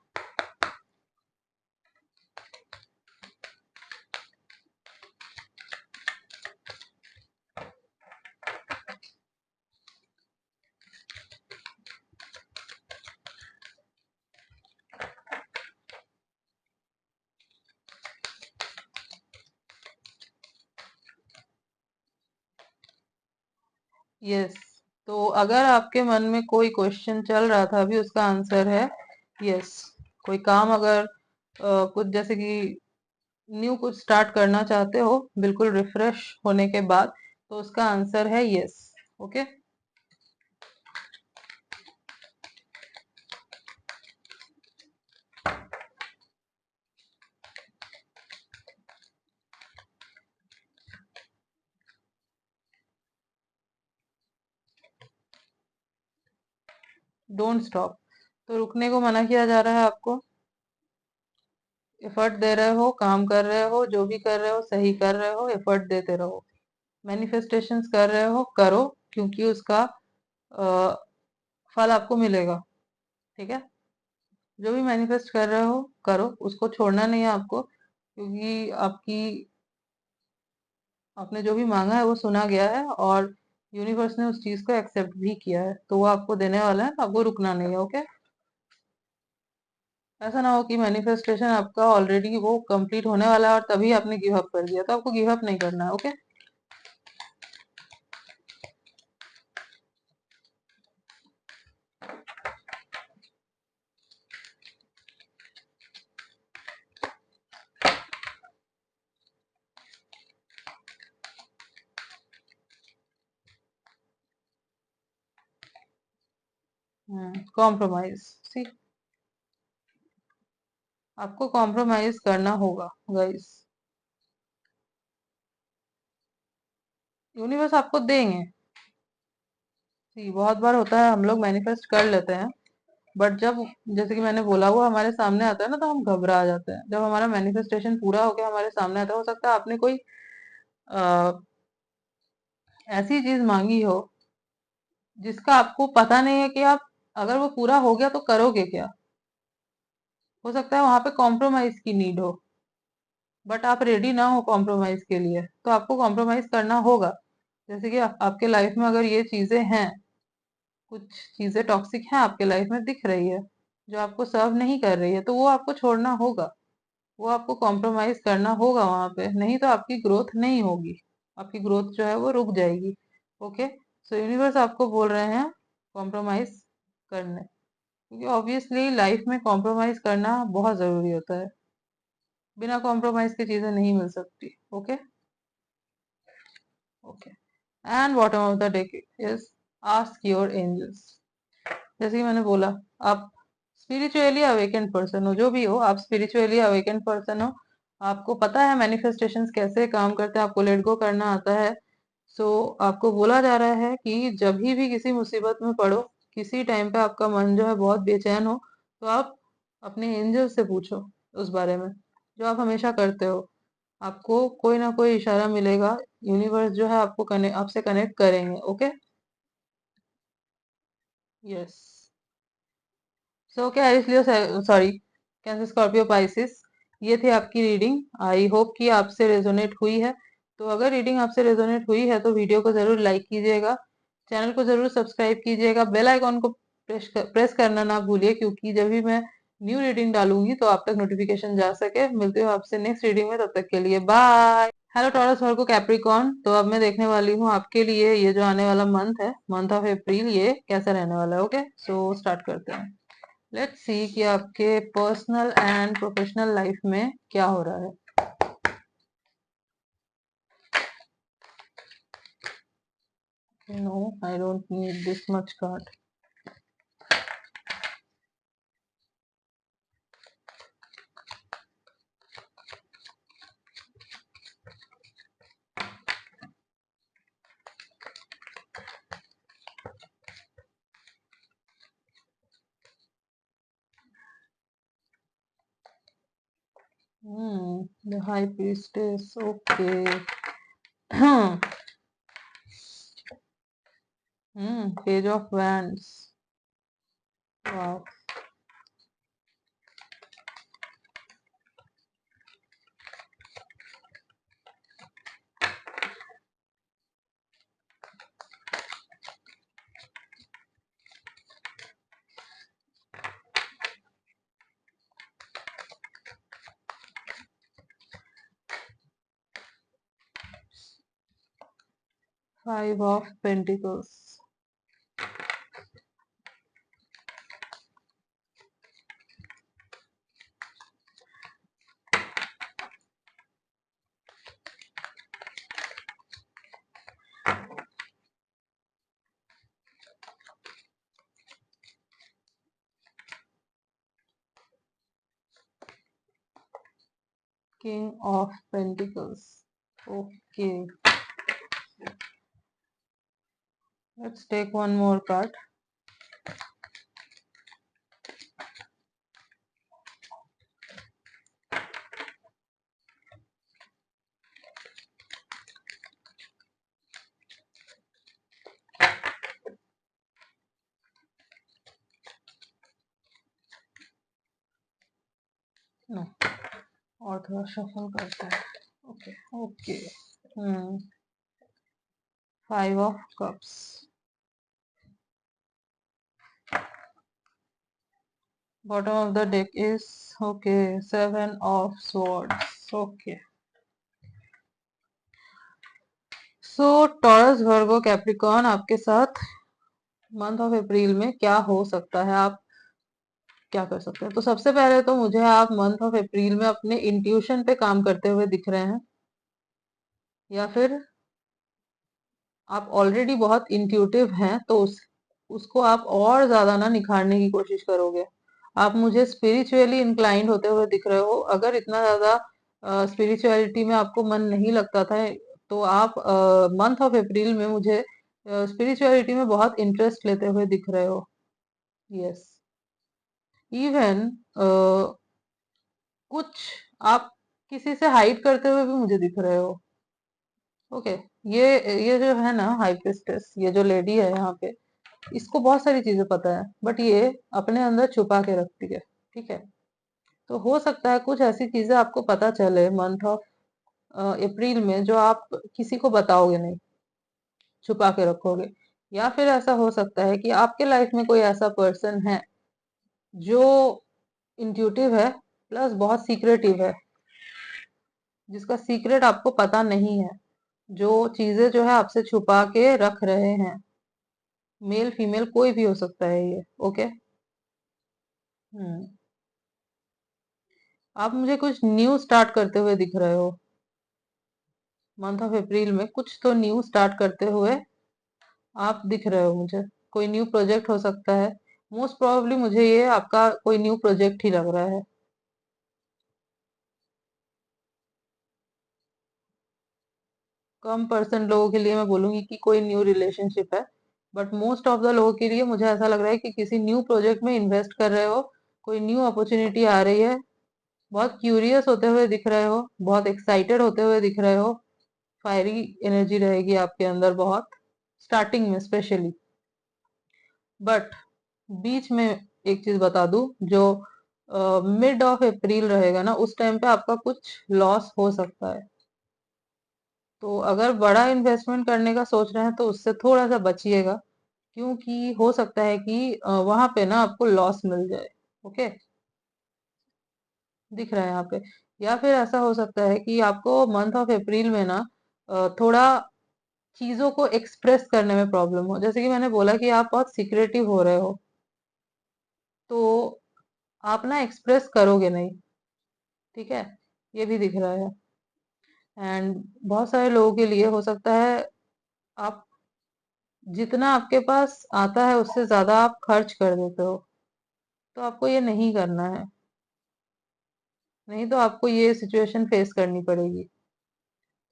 यस, तो अगर आपके मन में कोई क्वेश्चन चल रहा था अभी, उसका आंसर है यस। कोई काम अगर कुछ जैसे कि न्यू कुछ स्टार्ट करना चाहते हो बिल्कुल रिफ्रेश होने के बाद, तो उसका आंसर है यस। Okay, don't stop. तो रुकने को मना किया जा रहा है आपको। एफर्ट दे रहे हो, काम कर रहे हो, जो भी कर रहे हो सही कर रहे हो, एफर्ट देते रहो। मैनिफेस्टेशंस कर रहे हो, करो, क्योंकि उसका अ, फल आपको मिलेगा। ठीक है, जो भी मैनिफेस्ट कर रहे हो करो, उसको छोड़ना नहीं है आपको, क्योंकि आपने जो भी मांगा है वो सुना गया है, और यूनिवर्स ने उस चीज को एक्सेप्ट भी किया है, तो वो आपको देने वाला है, तो आपको रुकना नहीं है। ओके, ऐसा ना हो कि मैनिफेस्टेशन आपका ऑलरेडी वो कंप्लीट होने वाला है और तभी आपने गिव अप कर दिया, तो आपको गिव अप नहीं करना है। ओके, कॉम्प्रोमाइज, सी, आपको कॉम्प्रोमाइज करना होगा गाइस। यूनिवर्स आपको देंगे। सी, बहुत बार होता है हम लोग मैनिफेस्ट कर लेते हैं, बट जब, जैसे कि मैंने बोला, वो हमारे सामने आता है ना, तो हम घबरा जाते हैं। जब हमारा मैनिफेस्टेशन पूरा होकर हमारे सामने आता है, हो सकता है आपने कोई आ, ऐसी चीज मांगी हो जिसका आपको पता नहीं है कि आप, अगर वो पूरा हो गया तो करोगे क्या। हो सकता है वहां पे कॉम्प्रोमाइज की नीड हो, बट आप रेडी ना हो कॉम्प्रोमाइज के लिए, तो आपको कॉम्प्रोमाइज करना होगा। जैसे कि आपके लाइफ में अगर ये चीजें हैं, कुछ चीजें टॉक्सिक हैं आपके लाइफ में दिख रही है, जो आपको सर्व नहीं कर रही है, तो वो आपको छोड़ना होगा, वो आपको कॉम्प्रोमाइज करना होगा वहां पे, नहीं तो आपकी ग्रोथ नहीं होगी, आपकी ग्रोथ जो है वो रुक जाएगी। ओके, सो यूनिवर्स आपको बोल रहे हैं कॉम्प्रोमाइज करने, क्योंकि ऑब्वियसली लाइफ में कॉम्प्रोमाइज करना बहुत जरूरी होता है। बिना कॉम्प्रोमाइज की चीजें नहीं मिल सकती। Okay, okay, and bottom of the deck is ask your angels. जैसे कि मैंने बोला, आप स्पिरिचुअली अवेकेंड पर्सन हो, जो भी हो आप स्पिरिचुअली अवेकेंड पर्सन हो, आपको पता है मैनिफेस्टेशंस कैसे काम करते हैं, आपको लेट गो करना आता है। सो आपको बोला जा रहा है कि जब भी किसी मुसीबत में पड़ो, किसी टाइम पे आपका मन जो है बहुत बेचैन हो, तो आप अपने एंजल से पूछो उस बारे में, जो आप हमेशा करते हो। आपको कोई ना कोई इशारा मिलेगा, यूनिवर्स जो है आपको आपसे कनेक्ट करेंगे। Okay, yes. सो क्या है, इसलिए सॉरी, कैंसर, स्कॉर्पियो, पाइसिस, ये थी आपकी रीडिंग। आई होप कि आपसे रेजोनेट हुई है। तो अगर रीडिंग आपसे रेजोनेट हुई है तो वीडियो को जरूर लाइक कीजिएगा, चैनल को जरूर सब्सक्राइब कीजिएगा, बेल आइकॉन को प्रेस करना ना भूलिए, क्योंकि जब भी मैं न्यू रीडिंग डालूंगी तो आप तक नोटिफिकेशन जा सके। मिलते हो आपसे नेक्स्ट रीडिंग में, तब तक के लिए बाय। हेलो टॉरस, वर्गो, कैप्रिकॉर्न, तो अब मैं देखने वाली हूँ आपके लिए ये जो आने वाला मंथ है, मंथ ऑफ अप्रैल, ये कैसा रहने वाला है। ओके, सो स्टार्ट करते हैं। लेट्स सी कि आपके पर्सनल एंड प्रोफेशनल लाइफ में क्या हो रहा है। No, I don't need this much card. 'The high priestess', okay. Page of wands, wow. 5 of pentacles, 'king of pentacles', okay. Let's take one more card. No, और थोड़ा shuffle करते हैं। Okay okay. Hmm, 5 of Cups, bottom of the deck is okay, 7 of Swords, okay. So Taurus Virgo Capricorn आपके साथ month of April में क्या हो सकता है, आप क्या कर सकते हैं? तो सबसे पहले तो मुझे आप मंथ ऑफ अप्रैल में अपने इंट्यूशन पे काम करते हुए दिख रहे हैं, या फिर आप ऑलरेडी बहुत इंट्यूटिव हैं, तो उसको आप और ज्यादा ना निखारने की कोशिश करोगे। आप मुझे स्पिरिचुअली इंक्लाइंड होते हुए दिख रहे हो। अगर इतना ज्यादा स्पिरिचुअलिटी में आपको मन नहीं लगता था, तो आप मंथ ऑफ अप्रैल में मुझे स्पिरिचुअलिटी में बहुत इंटरेस्ट लेते हुए दिख रहे हो। यस, इवन कुछ आप किसी से हाइड करते हुए भी मुझे दिख रहे हो। ओके, ये जो है ना हाई प्रिस्टेस, ये जो लेडी है यहाँ पे, इसको बहुत सारी चीजें पता है, बट ये अपने अंदर छुपा के रखती है। ठीक है, तो हो सकता है कुछ ऐसी चीजें आपको पता चले मंथ ऑफ अप्रैल में जो आप किसी को बताओगे नहीं, छुपा के रखोगे। या फिर ऐसा हो सकता है कि आपके लाइफ में कोई ऐसा पर्सन है जो इंट्यूटिव है प्लस बहुत सीक्रेटिव है, जिसका सीक्रेट आपको पता नहीं है, जो चीजें जो है आपसे छुपा के रख रहे हैं। मेल फीमेल कोई भी हो सकता है ये। ओके। हम्म, आप मुझे कुछ न्यू स्टार्ट करते हुए दिख रहे हो मंथ ऑफ अप्रैल में, कुछ तो न्यू स्टार्ट करते हुए आप दिख रहे हो मुझे। कोई न्यू प्रोजेक्ट हो सकता है, मोस्ट प्रोबेबली मुझे ये आपका कोई न्यू प्रोजेक्ट ही लग रहा है। कम परसेंट लोगों के लिए मैं बोलूंगी कि कोई न्यू रिलेशनशिप है, बट मोस्ट ऑफ द लोगों के लिए मुझे ऐसा लग रहा है कि किसी न्यू प्रोजेक्ट में इन्वेस्ट कर रहे हो, कोई न्यू अपॉर्चुनिटी आ रही है, बहुत क्यूरियस होते हुए दिख रहे हो, बहुत एक्साइटेड होते हुए दिख रहे हो। फायरी एनर्जी रहेगी आपके अंदर बहुत, स्टार्टिंग में स्पेशली। बट बीच में एक चीज बता दूं, जो मिड ऑफ अप्रैल रहेगा ना, उस टाइम पे आपका कुछ लॉस हो सकता है। तो अगर बड़ा इन्वेस्टमेंट करने का सोच रहे हैं तो उससे थोड़ा सा बचिएगा, क्योंकि हो सकता है कि वहां पे ना आपको लॉस मिल जाए। ओके, दिख रहा है यहाँ पे। या फिर ऐसा हो सकता है कि आपको मंथ ऑफ अप्रैल में ना थोड़ा चीजों को एक्सप्रेस करने में प्रॉब्लम हो, जैसे कि मैंने बोला कि आप बहुत सीक्रेटिव हो रहे हो, तो आप ना एक्सप्रेस करोगे नहीं। ठीक है, ये भी दिख रहा है। एंड बहुत सारे लोगों के लिए हो सकता है आप जितना आपके पास आता है उससे ज्यादा आप खर्च कर देते हो, तो आपको ये नहीं करना है, नहीं तो आपको ये सिचुएशन फेस करनी पड़ेगी।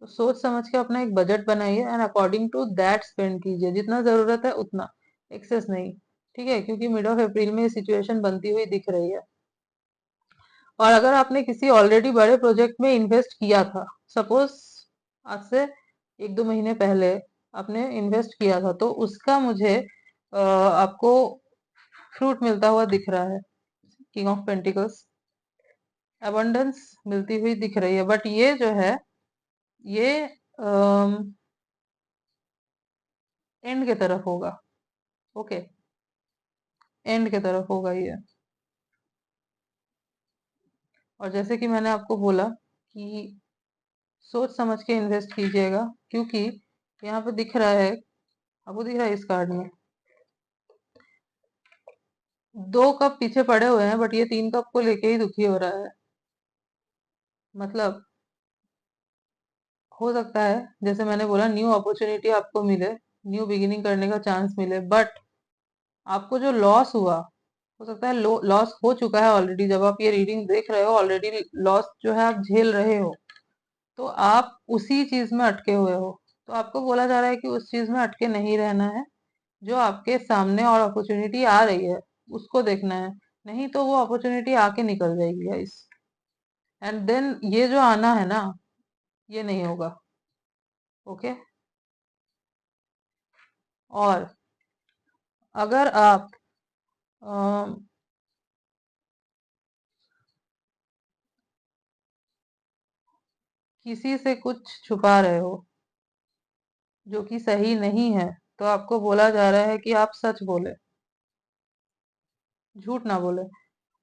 तो सोच समझ के अपना एक बजट बनाइए and according to that spend कीजिए, जितना जरूरत है उतना, एक्सेस नहीं। ठीक है, क्योंकि मिड ऑफ अप्रैल में ये सिचुएशन बनती हुई दिख रही है। और अगर आपने किसी ऑलरेडी बड़े प्रोजेक्ट में इन्वेस्ट किया था, सपोज आज से 1-2 महीने पहले आपने इन्वेस्ट किया था, तो उसका मुझे आपको फ्रूट मिलता हुआ दिख रहा है। किंग ऑफ पेंटिकल्स, अबंडेंस मिलती हुई दिख रही है, बट ये जो है ये एंड के तरफ होगा। ओके, एंड के तरफ होगा ये। और जैसे कि मैंने आपको बोला कि सोच समझ के इन्वेस्ट कीजिएगा, क्योंकि यहाँ पे दिख रहा है, आपको दिख रहा है इस कार्ड में 2 कप पीछे पड़े हुए हैं, बट ये 3 कप को लेके ही दुखी हो रहा है। मतलब हो सकता है, जैसे मैंने बोला, न्यू अपॉर्चुनिटी आपको मिले, न्यू बिगिनिंग करने का चांस मिले, बट आपको जो लॉस हुआ, हो सकता है लॉस हो चुका है ऑलरेडी। जब आप ये रीडिंग देख रहे हो, ऑलरेडी लॉस जो है आप झेल रहे हो, तो आप उसी चीज में अटके हुए हो। तो आपको बोला जा रहा है कि उस चीज में अटके नहीं रहना है, जो आपके सामने और अपॉर्चुनिटी आ रही है उसको देखना है, नहीं तो वो अपॉर्चुनिटी आके निकल जाएगी गाइस। एंड देन ये जो आना है ना, ये नहीं होगा। ओके। और अगर आप किसी से कुछ छुपा रहे हो जो कि सही नहीं है, तो आपको बोला जा रहा है कि आप सच बोले, झूठ ना बोले।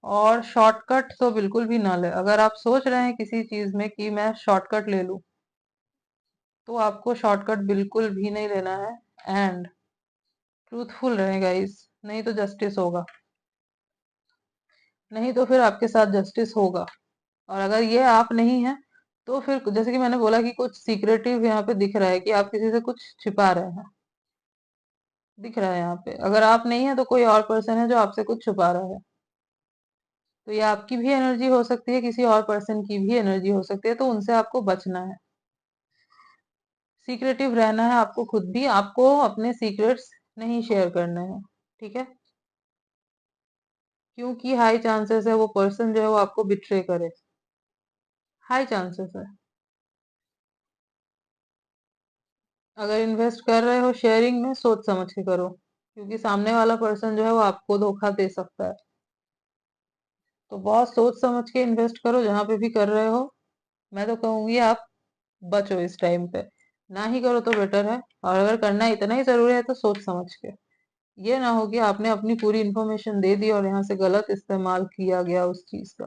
और शॉर्टकट तो बिल्कुल भी ना ले। अगर आप सोच रहे हैं किसी चीज में कि मैं शॉर्टकट ले लूं, तो आपको शॉर्टकट बिल्कुल भी नहीं लेना है। एंड ट्रूथफुल रहें गाइस, नहीं तो जस्टिस होगा, नहीं तो फिर आपके साथ जस्टिस होगा। और अगर ये आप नहीं है, तो फिर जैसे कि मैंने बोला कि कुछ सीक्रेटिव यहाँ पे दिख रहा है कि आप किसी से कुछ छिपा रहे हैं, दिख रहा है यहाँ पे। अगर आप नहीं है तो कोई और पर्सन है जो आपसे कुछ छुपा रहा है। तो ये आपकी भी एनर्जी हो सकती है, किसी और पर्सन की भी एनर्जी हो सकती है, तो उनसे आपको बचना है। सीक्रेटिव रहना है आपको, खुद भी आपको अपने सीक्रेट्स नहीं शेयर करने हैं, ठीक है? क्योंकि हाई चांसेस है वो पर्सन जो है वो आपको बिट्रे करे, हाई चांसेस है। अगर इन्वेस्ट कर रहे हो शेयरिंग में, सोच समझ के करो, क्योंकि सामने वाला पर्सन जो है वो आपको धोखा दे सकता है। तो बहुत सोच समझ के इन्वेस्ट करो जहां पे भी कर रहे हो। मैं तो कहूंगी आप बचो इस टाइम पे, ना ही करो तो बेटर है। और अगर करना इतना ही जरूरी है तो सोच समझ के। ये ना हो कि आपने अपनी पूरी इंफॉर्मेशन दे दी और यहाँ से गलत इस्तेमाल किया गया उस चीज का।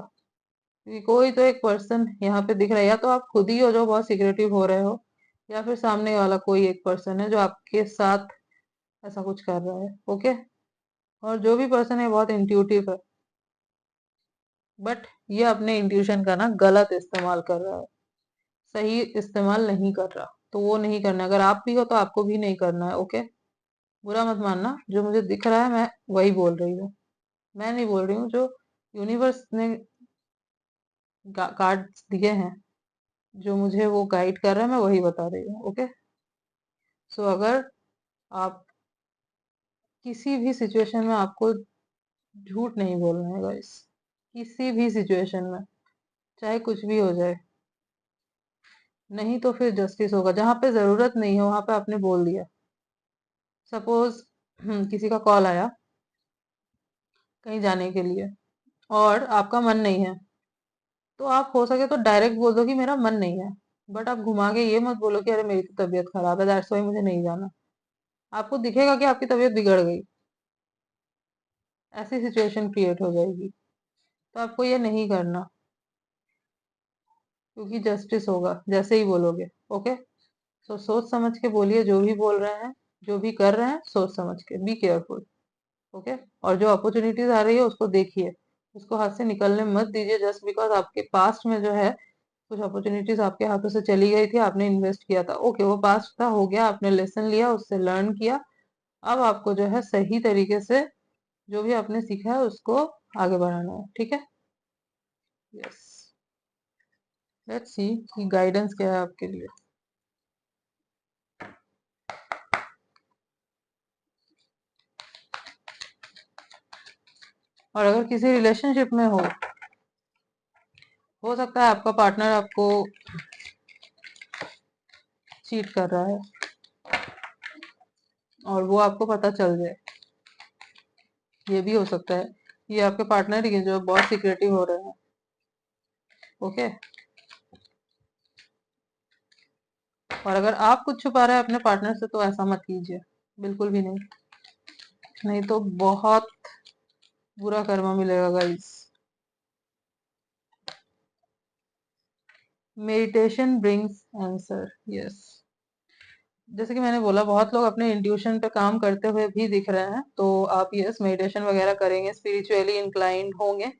क्योंकि कोई तो एक पर्सन यहाँ पे दिख रहा है, या तो आप खुद ही हो जो बहुत सिक्रेटिव हो रहे हो, या फिर सामने वाला कोई एक पर्सन है जो आपके साथ ऐसा कुछ कर रहा है। ओके? और जो भी पर्सन है बहुत इंट्यूटिव है, बट ये अपने इंट्यूशन का ना गलत इस्तेमाल कर रहा है, सही इस्तेमाल नहीं कर रहा। तो वो नहीं करना। अगर आप भी हो तो आपको भी नहीं करना है। ओके? बुरा मत मानना, जो मुझे दिख रहा है मैं वही बोल रही हूँ। मैं नहीं बोल रही हूँ, जो यूनिवर्स ने कार्ड्स दिए हैं, जो मुझे वो गाइड कर रहा है, मैं वही बता रही हूँ। ओके? सो अगर आप किसी भी सिचुएशन में, आपको झूठ नहीं बोलना है गाइस, किसी भी सिचुएशन में, चाहे कुछ भी हो जाए। नहीं तो फिर जस्टिस होगा। जहां पे जरूरत नहीं है वहां पे आपने बोल दिया। सपोज किसी का कॉल आया कहीं जाने के लिए, और आपका मन नहीं है, तो आप हो सके तो डायरेक्ट बोल दो कि मेरा मन नहीं है। बट आप घुमा के ये मत बोलो कि अरे मेरी तो तबीयत खराब है, दैट्स वाई मुझे नहीं जाना। आपको दिखेगा कि आपकी तबीयत बिगड़ गई, ऐसी सिचुएशन क्रिएट हो जाएगी। तो आपको ये नहीं करना, क्योंकि जस्टिस होगा जैसे ही बोलोगे। ओके? तो सोच समझ के बोलिए, जो भी बोल रहे हैं, जो भी कर रहे हैं, सोच समझ के, बी केयरफुल। ओके? और जो अपॉर्चुनिटीज आ रही है उसको देखिए, उसको हाथ से निकलने मत दीजिए। जस्ट बिकॉज आपके पास्ट में जो है कुछ अपॉर्चुनिटीज आपके हाथों से चली गई थी, आपने इन्वेस्ट किया था, ओके, वो पास्ट था, हो गया, आपने लेसन लिया, उससे लर्न किया। अब आपको जो है सही तरीके से जो भी आपने सीखा है उसको आगे बढ़ाना है, ठीक है? यस। लेट्स सी कि गाइडेंस क्या है आपके लिए। और अगर किसी रिलेशनशिप में हो सकता है आपका पार्टनर आपको चीट कर रहा है और वो आपको पता चल जाए। ये भी हो सकता है, ये आपके पार्टनर ही है जो बहुत सिक्रेटिव हो रहे हैं। ओके? और अगर आप कुछ छुपा रहे हैं अपने पार्टनर से, तो ऐसा मत कीजिए, बिल्कुल भी नहीं। नहीं तो बहुत बुरा कर्मा मिलेगा guys. Meditation brings answer. Yes. जैसे कि मैंने बोला, बहुत लोग अपने इंट्यूशन पे काम करते हुए भी दिख रहे हैं। तो आप यस मेडिटेशन वगैरह करेंगे, स्पिरिचुअली इंक्लाइंड होंगे,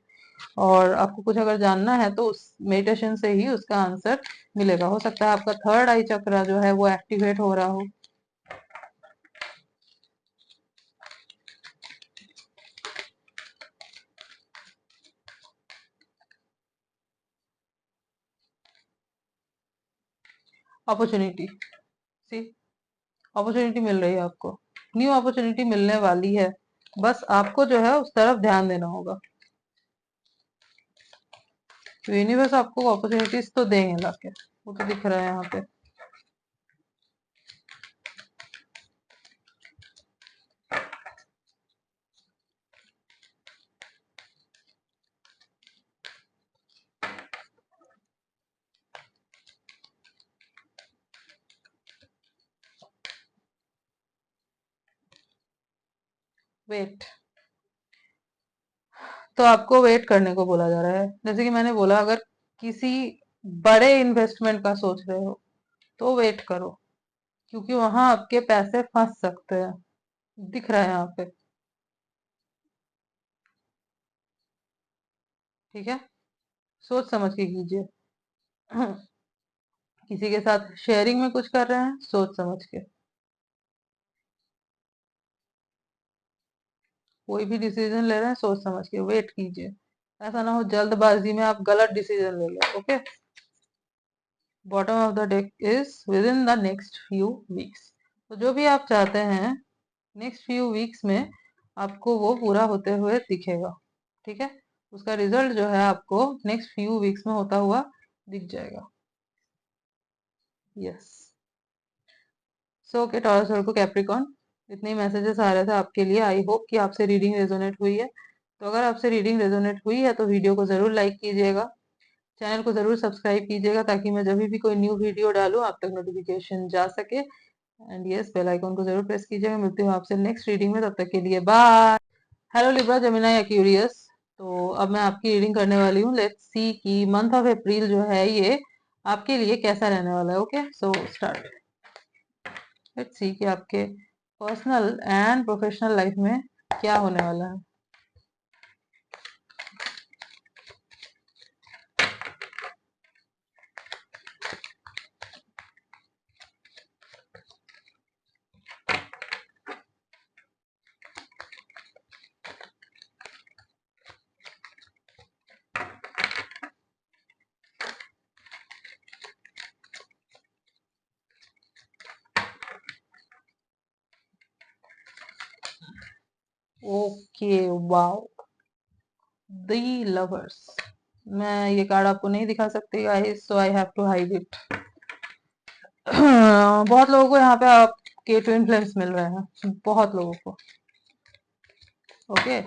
और आपको कुछ अगर जानना है तो उस मेडिटेशन से ही उसका आंसर मिलेगा। हो सकता है आपका थर्ड आई चक्रा जो है वो एक्टिवेट हो रहा हो। अपॉर्चुनिटी, सी, अपॉर्चुनिटी मिल रही है आपको, न्यू अपॉर्चुनिटी मिलने वाली है। बस आपको जो है उस तरफ ध्यान देना होगा। तो यूनिवर्स आपको अपॉर्चुनिटीज तो देंगे लाके, वो तो दिख रहा है यहाँ पे। वेट। तो आपको वेट करने को बोला जा रहा है। जैसे कि मैंने बोला, अगर किसी बड़े इन्वेस्टमेंट का सोच रहे हो तो वेट करो, क्योंकि वहां आपके पैसे फंस सकते हैं। दिख रहा है यहाँ पे। ठीक है, सोच समझ के कीजिए। किसी के साथ शेयरिंग में कुछ कर रहे हैं, सोच समझ के। कोई भी डिसीजन ले रहे हैं, सोच समझ के वेट कीजिए। ऐसा ना हो जल्दबाजी में आप गलत डिसीजन ले लो। Okay. Bottom of the deck is within the next few weeks. तो जो भी आप चाहते हैं नेक्स्ट फ्यू वीक्स में आपको वो पूरा होते हुए दिखेगा। ठीक है, उसका रिजल्ट जो है आपको नेक्स्ट फ्यू वीक्स में होता हुआ दिख जाएगा। यस। सो ओके टॉरस और को कैप्रिकॉन, इतने मैसेजेस आ रहे थे आपके लिए। आई होप कि आपसे रीडिंग रेजोनेट हुई है। तो अगर आपसे रीडिंग रेजोनेट हुई है तो वीडियो को जरूर लाइक कीजिएगा, चैनल को जरूर सब्सक्राइब कीजिएगा, ताकि मैं जब भी कोई न्यू वीडियो डालूं आप तक नोटिफिकेशन जा सके। एंड यस, बेल आइकन को जरूर प्रेस कीजिएगा। मिलती हूँ आपसे नेक्स्ट रीडिंग में, तब तक के लिए bye. Hello Libra, Gemini, Aquarius. तो अब मैं आपकी रीडिंग करने वाली हूँ। लेट्स सी कि मंथ ऑफ अप्रैल जो है ये आपके लिए कैसा रहने वाला है। Okay, so start. Let's see कि आपके पर्सनल एंड प्रोफेशनल लाइफ में क्या होने वाला है। Okay, wow, the lovers. मैं ये कार्ड आपको नहीं दिखा सकती guys, so I have to hide it. बहुत लोगों को यहाँ पे आपके ट्विन फ्लेम्स मिल रहे हैं, बहुत लोगों को। ओके,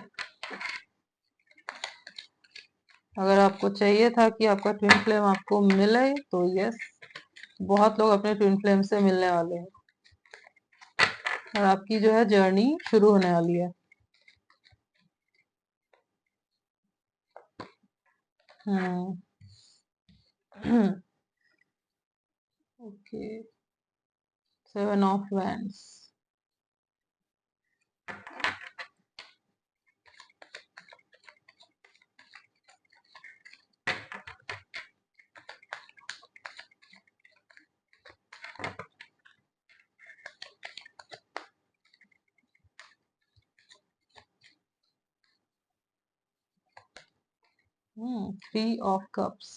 अगर आपको चाहिए था कि आपका ट्विन फ्लेम आपको मिले तो यस, बहुत लोग अपने ट्विन फ्लेम से मिलने वाले हैं और आपकी जो है जर्नी शुरू होने वाली है। Hmm. Okay, 7 of Wands। Three of Cups।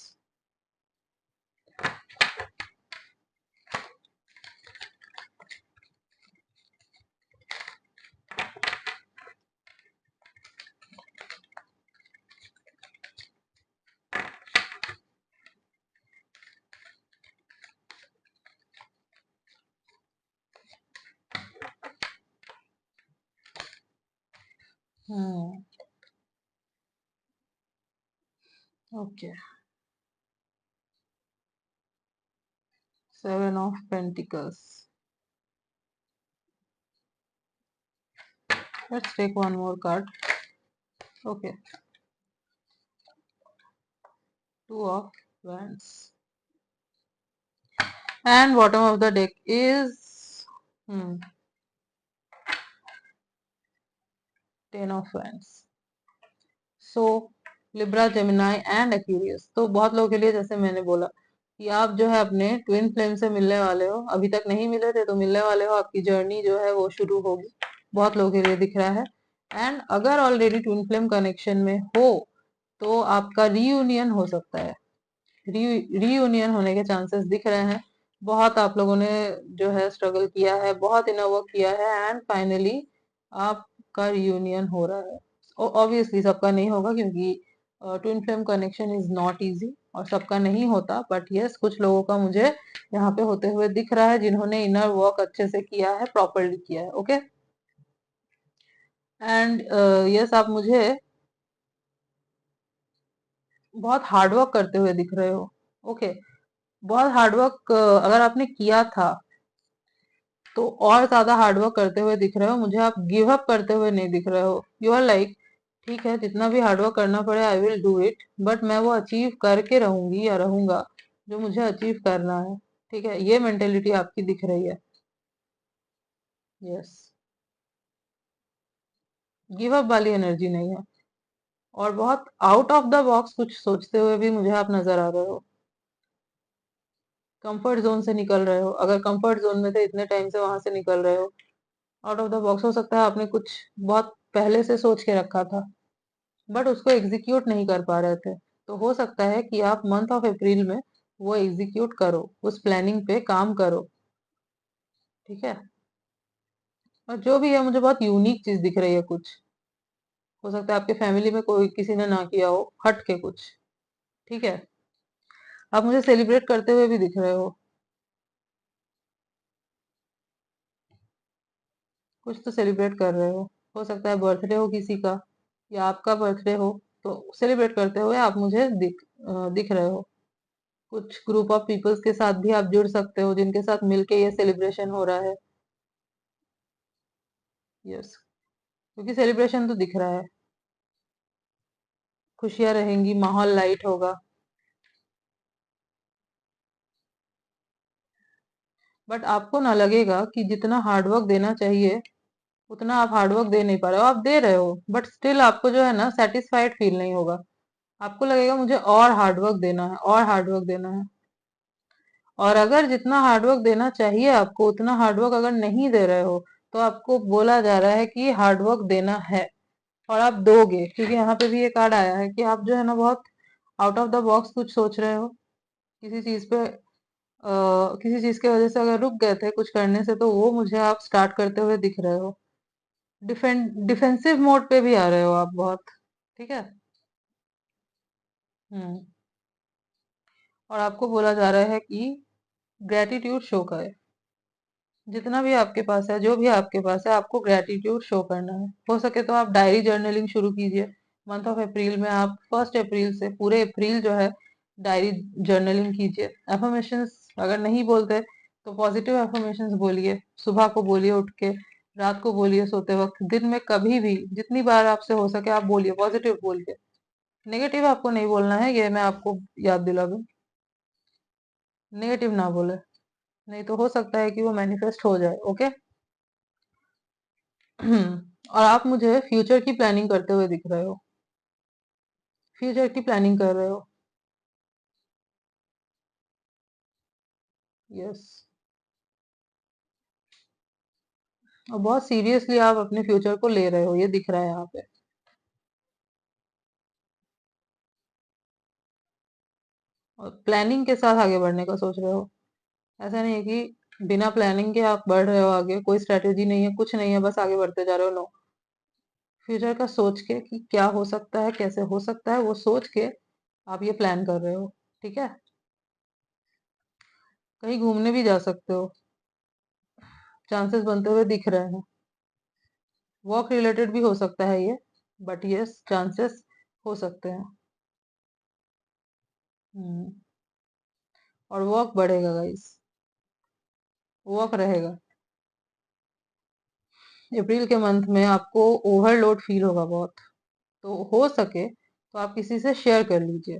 Hmm. Okay, 7 of Pentacles। Let's take one more card। Okay, 2 of Wands। And bottom of the deck is 10 of Wands। So Libra, Gemini and Aquarius, तो बहुत लोगों के लिए जैसे मैंने बोला कि आप जो है अपने ट्विन फ्लेम से मिलने वाले हो। अभी तक नहीं मिले थे तो मिलने वाले हो, आपकी जर्नी जो है वो शुरू होगी। बहुत लोगों के लिए दिख रहा है। एंड अगर ऑलरेडी ट्विन फ्लेम कनेक्शन में हो तो आपका रीयूनियन हो सकता है। रीयूनियन होने के चांसेस दिख रहे हैं। बहुत आप लोगों ने जो है स्ट्रगल किया है, बहुत इनर वर्क किया है, एंड फाइनली आपका रीयूनियन हो रहा है। ऑब्वियसली सबका नहीं होगा, क्योंकि twin flame connection is not easy और सबका नहीं होता। बट यस, कुछ लोगों का मुझे यहाँ पे होते हुए दिख रहा है, जिन्होंने इनर वर्क अच्छे से किया है, प्रॉपरली किया है। ओके, एंड यस, आप मुझे बहुत हार्डवर्क करते हुए दिख रहे हो। ओके, बहुत हार्डवर्क अगर आपने किया था तो और ज्यादा हार्डवर्क करते हुए दिख रहे हो मुझे, आप गिव अप करते हुए नहीं दिख रहे हो। यू आर लाइक ठीक है, जितना भी हार्डवर्क करना पड़े I will do it, but मैं वो अचीव करके रहूंगी या रहूंगा जो मुझे अचीव करना है। ठीक है, ये मेंटेलिटी आपकी दिख रही है। यस, गिव अप वाली एनर्जी नहीं है। और बहुत आउट ऑफ द बॉक्स कुछ सोचते हुए भी मुझे आप नजर आ रहे हो। कंफर्ट जोन से निकल रहे हो, अगर कंफर्ट जोन में थे इतने टाइम से वहां से निकल रहे हो। आउट ऑफ द बॉक्स हो सकता है आपने कुछ बहुत पहले से सोच के रखा था, बट उसको एग्जीक्यूट नहीं कर पा रहे थे। तो हो सकता है कि आप मंथ ऑफ अप्रैल में वो एग्जीक्यूट करो, उस प्लानिंग पे काम करो। ठीक है, और जो भी है मुझे बहुत यूनिक चीज दिख रही है कुछ। हो सकता है आपके फैमिली में कोई किसी ने ना किया हो, हट के कुछ। ठीक है, आप मुझे सेलिब्रेट करते हुए भी दिख रहे हो। कुछ तो सेलिब्रेट कर रहे हो सकता है बर्थडे हो किसी का या आपका बर्थडे हो, तो सेलिब्रेट करते हुए आप मुझे दिख रहे हो। कुछ ग्रुप ऑफ पीपल्स के साथ भी आप जुड़ सकते हो जिनके साथ मिलके ये सेलिब्रेशन हो रहा है। यस, क्योंकि सेलिब्रेशन तो दिख रहा है, खुशियां रहेंगी, माहौल लाइट होगा। बट आपको ना लगेगा कि जितना हार्डवर्क देना चाहिए उतना आप हार्डवर्क दे नहीं पा रहे हो, आप दे रहे हो बट स्टिल आपको जो है ना सेटिस्फाइड फील नहीं होगा। आपको लगेगा मुझे और हार्डवर्क देना है, और हार्डवर्क देना है। और अगर जितना हार्डवर्क देना चाहिए आपको उतना हार्डवर्क अगर नहीं दे रहे हो, तो आपको बोला जा रहा है कि हार्डवर्क देना है और आप दोगे। क्योंकि यहाँ पे भी ये कार्ड आया है कि आप जो है ना बहुत आउट ऑफ द बॉक्स कुछ सोच रहे हो। किसी चीज पे किसी चीज की वजह से अगर रुक गए थे कुछ करने से, तो वो मुझे आप स्टार्ट करते हुए दिख रहे हो। डिफेंसिव मोड पे भी आ रहे हो आप बहुत। ठीक है। हम्म। और आपको बोला जा रहा है कि ग्रेटिट्यूड शो करे, जितना भी आपके पास है, जो भी आपके पास है, आपको ग्रेटिट्यूड शो करना है। हो सके तो आप डायरी जर्नलिंग शुरू कीजिए मंथ ऑफ अप्रैल में। आप 1 अप्रैल से पूरे अप्रैल जो है डायरी जर्नलिंग कीजिए। एफर्मेशंस अगर नहीं बोलते तो पॉजिटिव एफर्मेशंस बोलिए, सुबह को बोलिए उठ के, रात को बोलिए सोते वक्त, दिन में कभी भी जितनी बार आपसे हो सके आप बोलिए, पॉजिटिव बोलिए। नेगेटिव आपको नहीं बोलना है, ये मैं आपको याद दिला दूं। नेगेटिव ना बोले, नहीं तो हो सकता है कि वो मैनिफेस्ट हो जाए। ओके। और आप मुझे फ्यूचर की प्लानिंग करते हुए दिख रहे हो, फ्यूचर की प्लानिंग कर रहे हो। यस, और बहुत सीरियसली आप अपने फ्यूचर को ले रहे हो, ये दिख रहा है यहाँ पे। और प्लानिंग के साथ आगे बढ़ने का सोच रहे हो। ऐसा नहीं है कि बिना प्लानिंग के आप बढ़ रहे हो आगे, कोई स्ट्रेटेजी नहीं है, कुछ नहीं है, बस आगे बढ़ते जा रहे हो। नो, फ्यूचर का सोच के कि क्या हो सकता है, कैसे हो सकता है, वो सोच के आप ये प्लान कर रहे हो। ठीक है, कहीं घूमने भी जा सकते हो, चांसेस बनते हुए दिख रहे हैं। वर्क रिलेटेड भी हो सकता है ये, बट यस चांसेस हो सकते हैं। हम्म। और वर्क बढ़ेगा गाइस, वर्क रहेगा। अप्रैल के मंथ में आपको ओवरलोड फील होगा बहुत। तो हो सके तो आप किसी से शेयर कर लीजिए।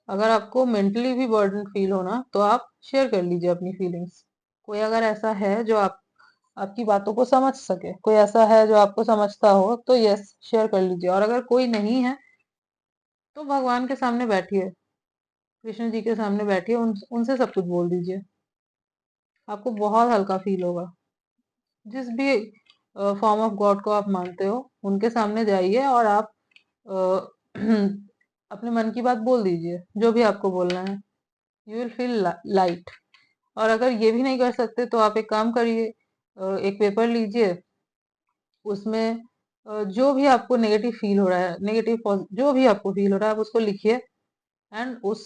अगर आपको मेंटली भी बर्डन फील हो ना, तो आप शेयर कर लीजिए अपनी फीलिंग्स। कोई अगर ऐसा है जो आपकी बातों को समझ सके, कोई ऐसा है जो आपको समझता हो, तो यस शेयर कर लीजिए। और अगर कोई नहीं है तो भगवान के सामने बैठिए, कृष्ण जी के सामने बैठिए, उनसे सब कुछ बोल दीजिए। आपको बहुत हल्का फील होगा। जिस भी फॉर्म ऑफ गॉड को आप मानते हो उनके सामने जाइए और आप अ, अपने मन की बात बोल दीजिए, जो भी आपको बोलना है। You will feel light. और अगर ये भी नहीं कर सकते तो आप एक काम करिए, एक पेपर लीजिए, उसमें जो भी आपको नेगेटिव फील हो रहा है, नेगेटिव जो भी आपको फील हो रहा है, आप उसको लिखिए। एंड उस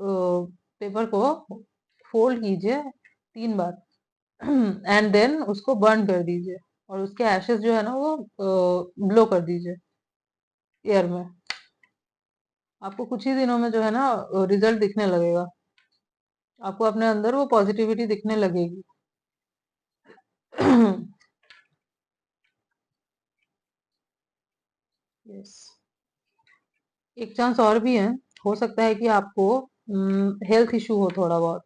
पेपर को फोल्ड कीजिए 3 बार एंड देन उसको बर्न कर दीजिए। और उसके एशेस जो है ना वो ब्लो कर दीजिए एयर में। आपको कुछ ही दिनों में जो है ना रिजल्ट दिखने लगेगा, आपको अपने अंदर वो पॉजिटिविटी दिखने लगेगी। यस, एक चांस और भी है। हो सकता है कि आपको हेल्थ इशू हो थोड़ा बहुत,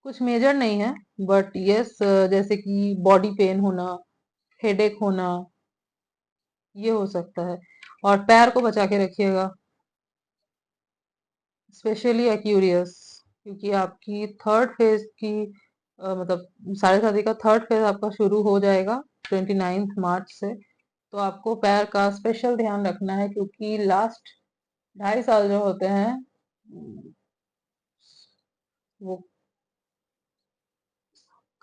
कुछ मेजर नहीं है, बट यस, जैसे कि बॉडी पेन होना, हेडेक होना, ये हो सकता है। और पैर को बचा के रखिएगा, स्पेशली एक्यूरियस, क्योंकि आपकी थर्ड फेज की मतलब साढ़े शादी का थर्ड फेज आपका शुरू हो जाएगा 29 मार्च से। तो आपको पैर का स्पेशल ध्यान रखना है, क्योंकि लास्ट 2.5 साल जो होते हैं वो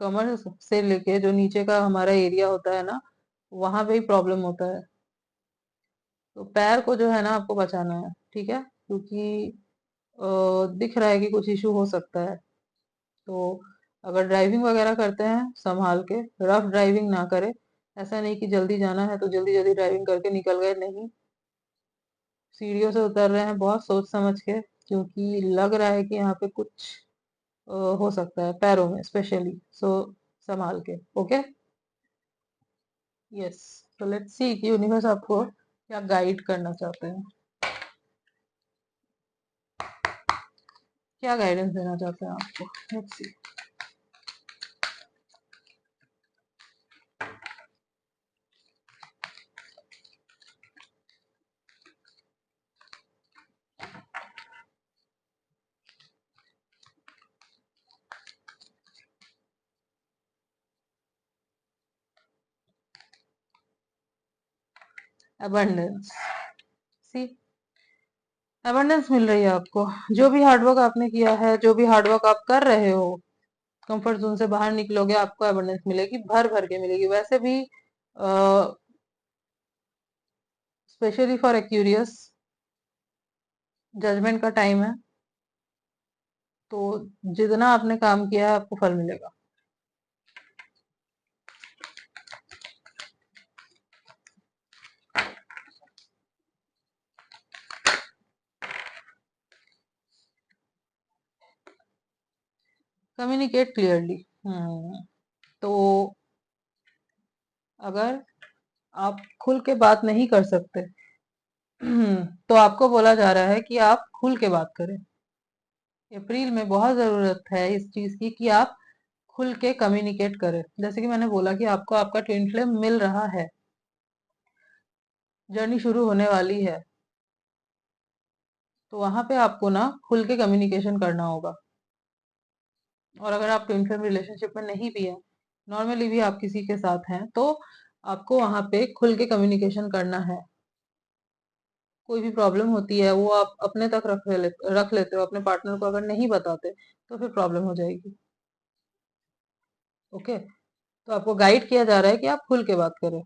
कमर से लेके जो नीचे का हमारा एरिया होता है ना, वहां पे ही प्रॉब्लम होता है। तो पैर को जो है ना आपको बचाना है, ठीक है, क्योंकि दिख रहा है कि कुछ इशू हो सकता है। तो अगर ड्राइविंग वगैरह करते हैं संभाल के, रफ ड्राइविंग ना करें। ऐसा नहीं कि जल्दी जाना है तो जल्दी जल्दी ड्राइविंग करके निकल गए, नहीं। सीढ़ियों से उतर रहे हैं बहुत सोच समझ के, क्योंकि लग रहा है कि यहाँ पे कुछ हो सकता है पैरों में स्पेशली, सो संभाल के। Okay, yes. तो लेट्स सी कि यूनिवर्स आपको क्या गाइड करना चाहते हैं, क्या गाइडेंस देना चाहते हैं आपको। Let's see. Abundance, see, abundance मिल रही है आपको। जो भी हार्डवर्क आपने किया है, जो भी हार्डवर्क आप कर रहे हो, कंफर्ट जोन से बाहर निकलोगे, आपको अबंडेंस मिलेगी, भर भर के मिलेगी। वैसे भी स्पेशली फॉर एक्यूरियस, जजमेंट का टाइम है। तो जितना आपने काम किया है आपको फल मिलेगा। Communicate clearly. तो अगर आप खुल के बात नहीं कर सकते, तो आपको बोला जा रहा है कि आप खुल के बात करें। अप्रैल में बहुत जरूरत है इस चीज की कि आप खुल के कम्युनिकेट करें। जैसे कि मैंने बोला कि आपको आपका ट्विन फ्लेम मिल रहा है, जर्नी शुरू होने वाली है। तो वहां पे आपको ना खुल के कम्युनिकेशन करना होगा। और अगर आप ट्विन फ्लेम रिलेशनशिप में नहीं भी है, नॉर्मली भी आप किसी के साथ हैं, तो आपको वहां पे खुल के कम्युनिकेशन करना है। कोई भी प्रॉब्लम होती है वो आप अपने तक रख लेते हो, अपने पार्टनर को अगर नहीं बताते तो फिर प्रॉब्लम हो जाएगी। ओके, तो आपको गाइड किया जा रहा है कि आप खुल के बात करें।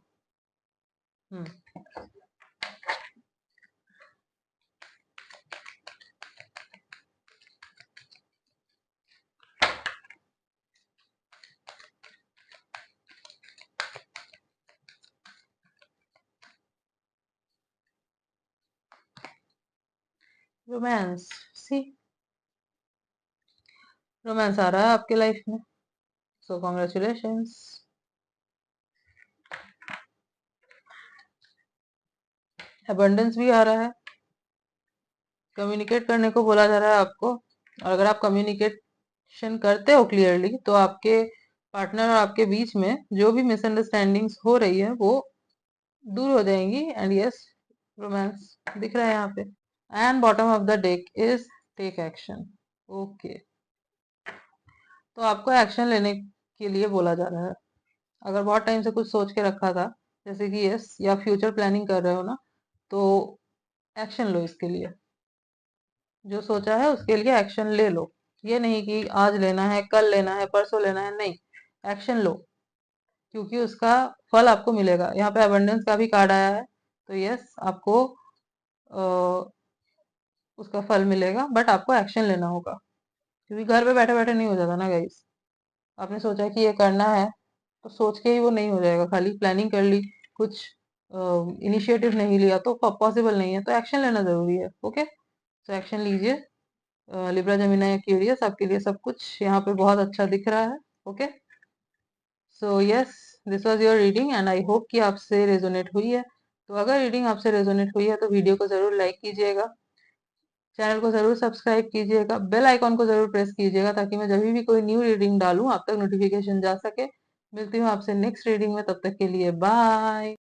हम्म, रोमांस, सी, रोमांस आ रहा है आपके लाइफ में, सो कॉन्ग्रेचुलेशंस। अबंडेंस भी आ रहा है। कम्युनिकेट करने को बोला जा रहा है आपको। और अगर आप कम्युनिकेशन करते हो क्लियरली, तो आपके पार्टनर और आपके बीच में जो भी मिसअंडरस्टैंडिंग्स हो रही है वो दूर हो जाएंगी। एंड यस, रोमांस दिख रहा है यहाँ पे। And bottom of the deck is take action. Okay, तो आपको एक्शन लेने के लिए बोला जा रहा है। अगर बहुत टाइम से कुछ सोच के रखा था, जैसे कि यस, या फ्यूचर प्लानिंग कर रहे हो ना, तो एक्शन लो इसके लिए। जो सोचा है उसके लिए एक्शन ले लो। ये नहीं कि आज लेना है, कल लेना है, परसों लेना है, नहीं, एक्शन लो, क्योंकि उसका फल आपको मिलेगा। यहाँ पे अबंडेंस का भी कार्ड आया है, तो यस, आपको उसका फल मिलेगा, बट आपको एक्शन लेना होगा, क्योंकि घर पे बैठे बैठे नहीं हो जाता ना गाइस। आपने सोचा कि ये करना है, तो सोच के ही वो नहीं हो जाएगा। खाली प्लानिंग कर ली, कुछ इनिशिएटिव नहीं लिया तो पॉसिबल नहीं है। तो एक्शन लेना जरूरी है। ओके, तो एक्शन लीजिए। लिब्रा जेमिनी एक्वेरियस, आपके लिए सब कुछ यहाँ पे बहुत अच्छा दिख रहा है। Okay, so yes, this was your reading and I hope कि आपसे रेजोनेट हुई है। तो अगर रीडिंग आपसे रेजोनेट हुई है तो वीडियो को जरूर लाइक कीजिएगा, चैनल को जरूर सब्सक्राइब कीजिएगा, बेल आइकॉन को जरूर प्रेस कीजिएगा ताकि मैं जब भी कोई न्यू रीडिंग डालूं आप तक नोटिफिकेशन जा सके। मिलती हूँ आपसे नेक्स्ट रीडिंग में, तब तक के लिए बाय।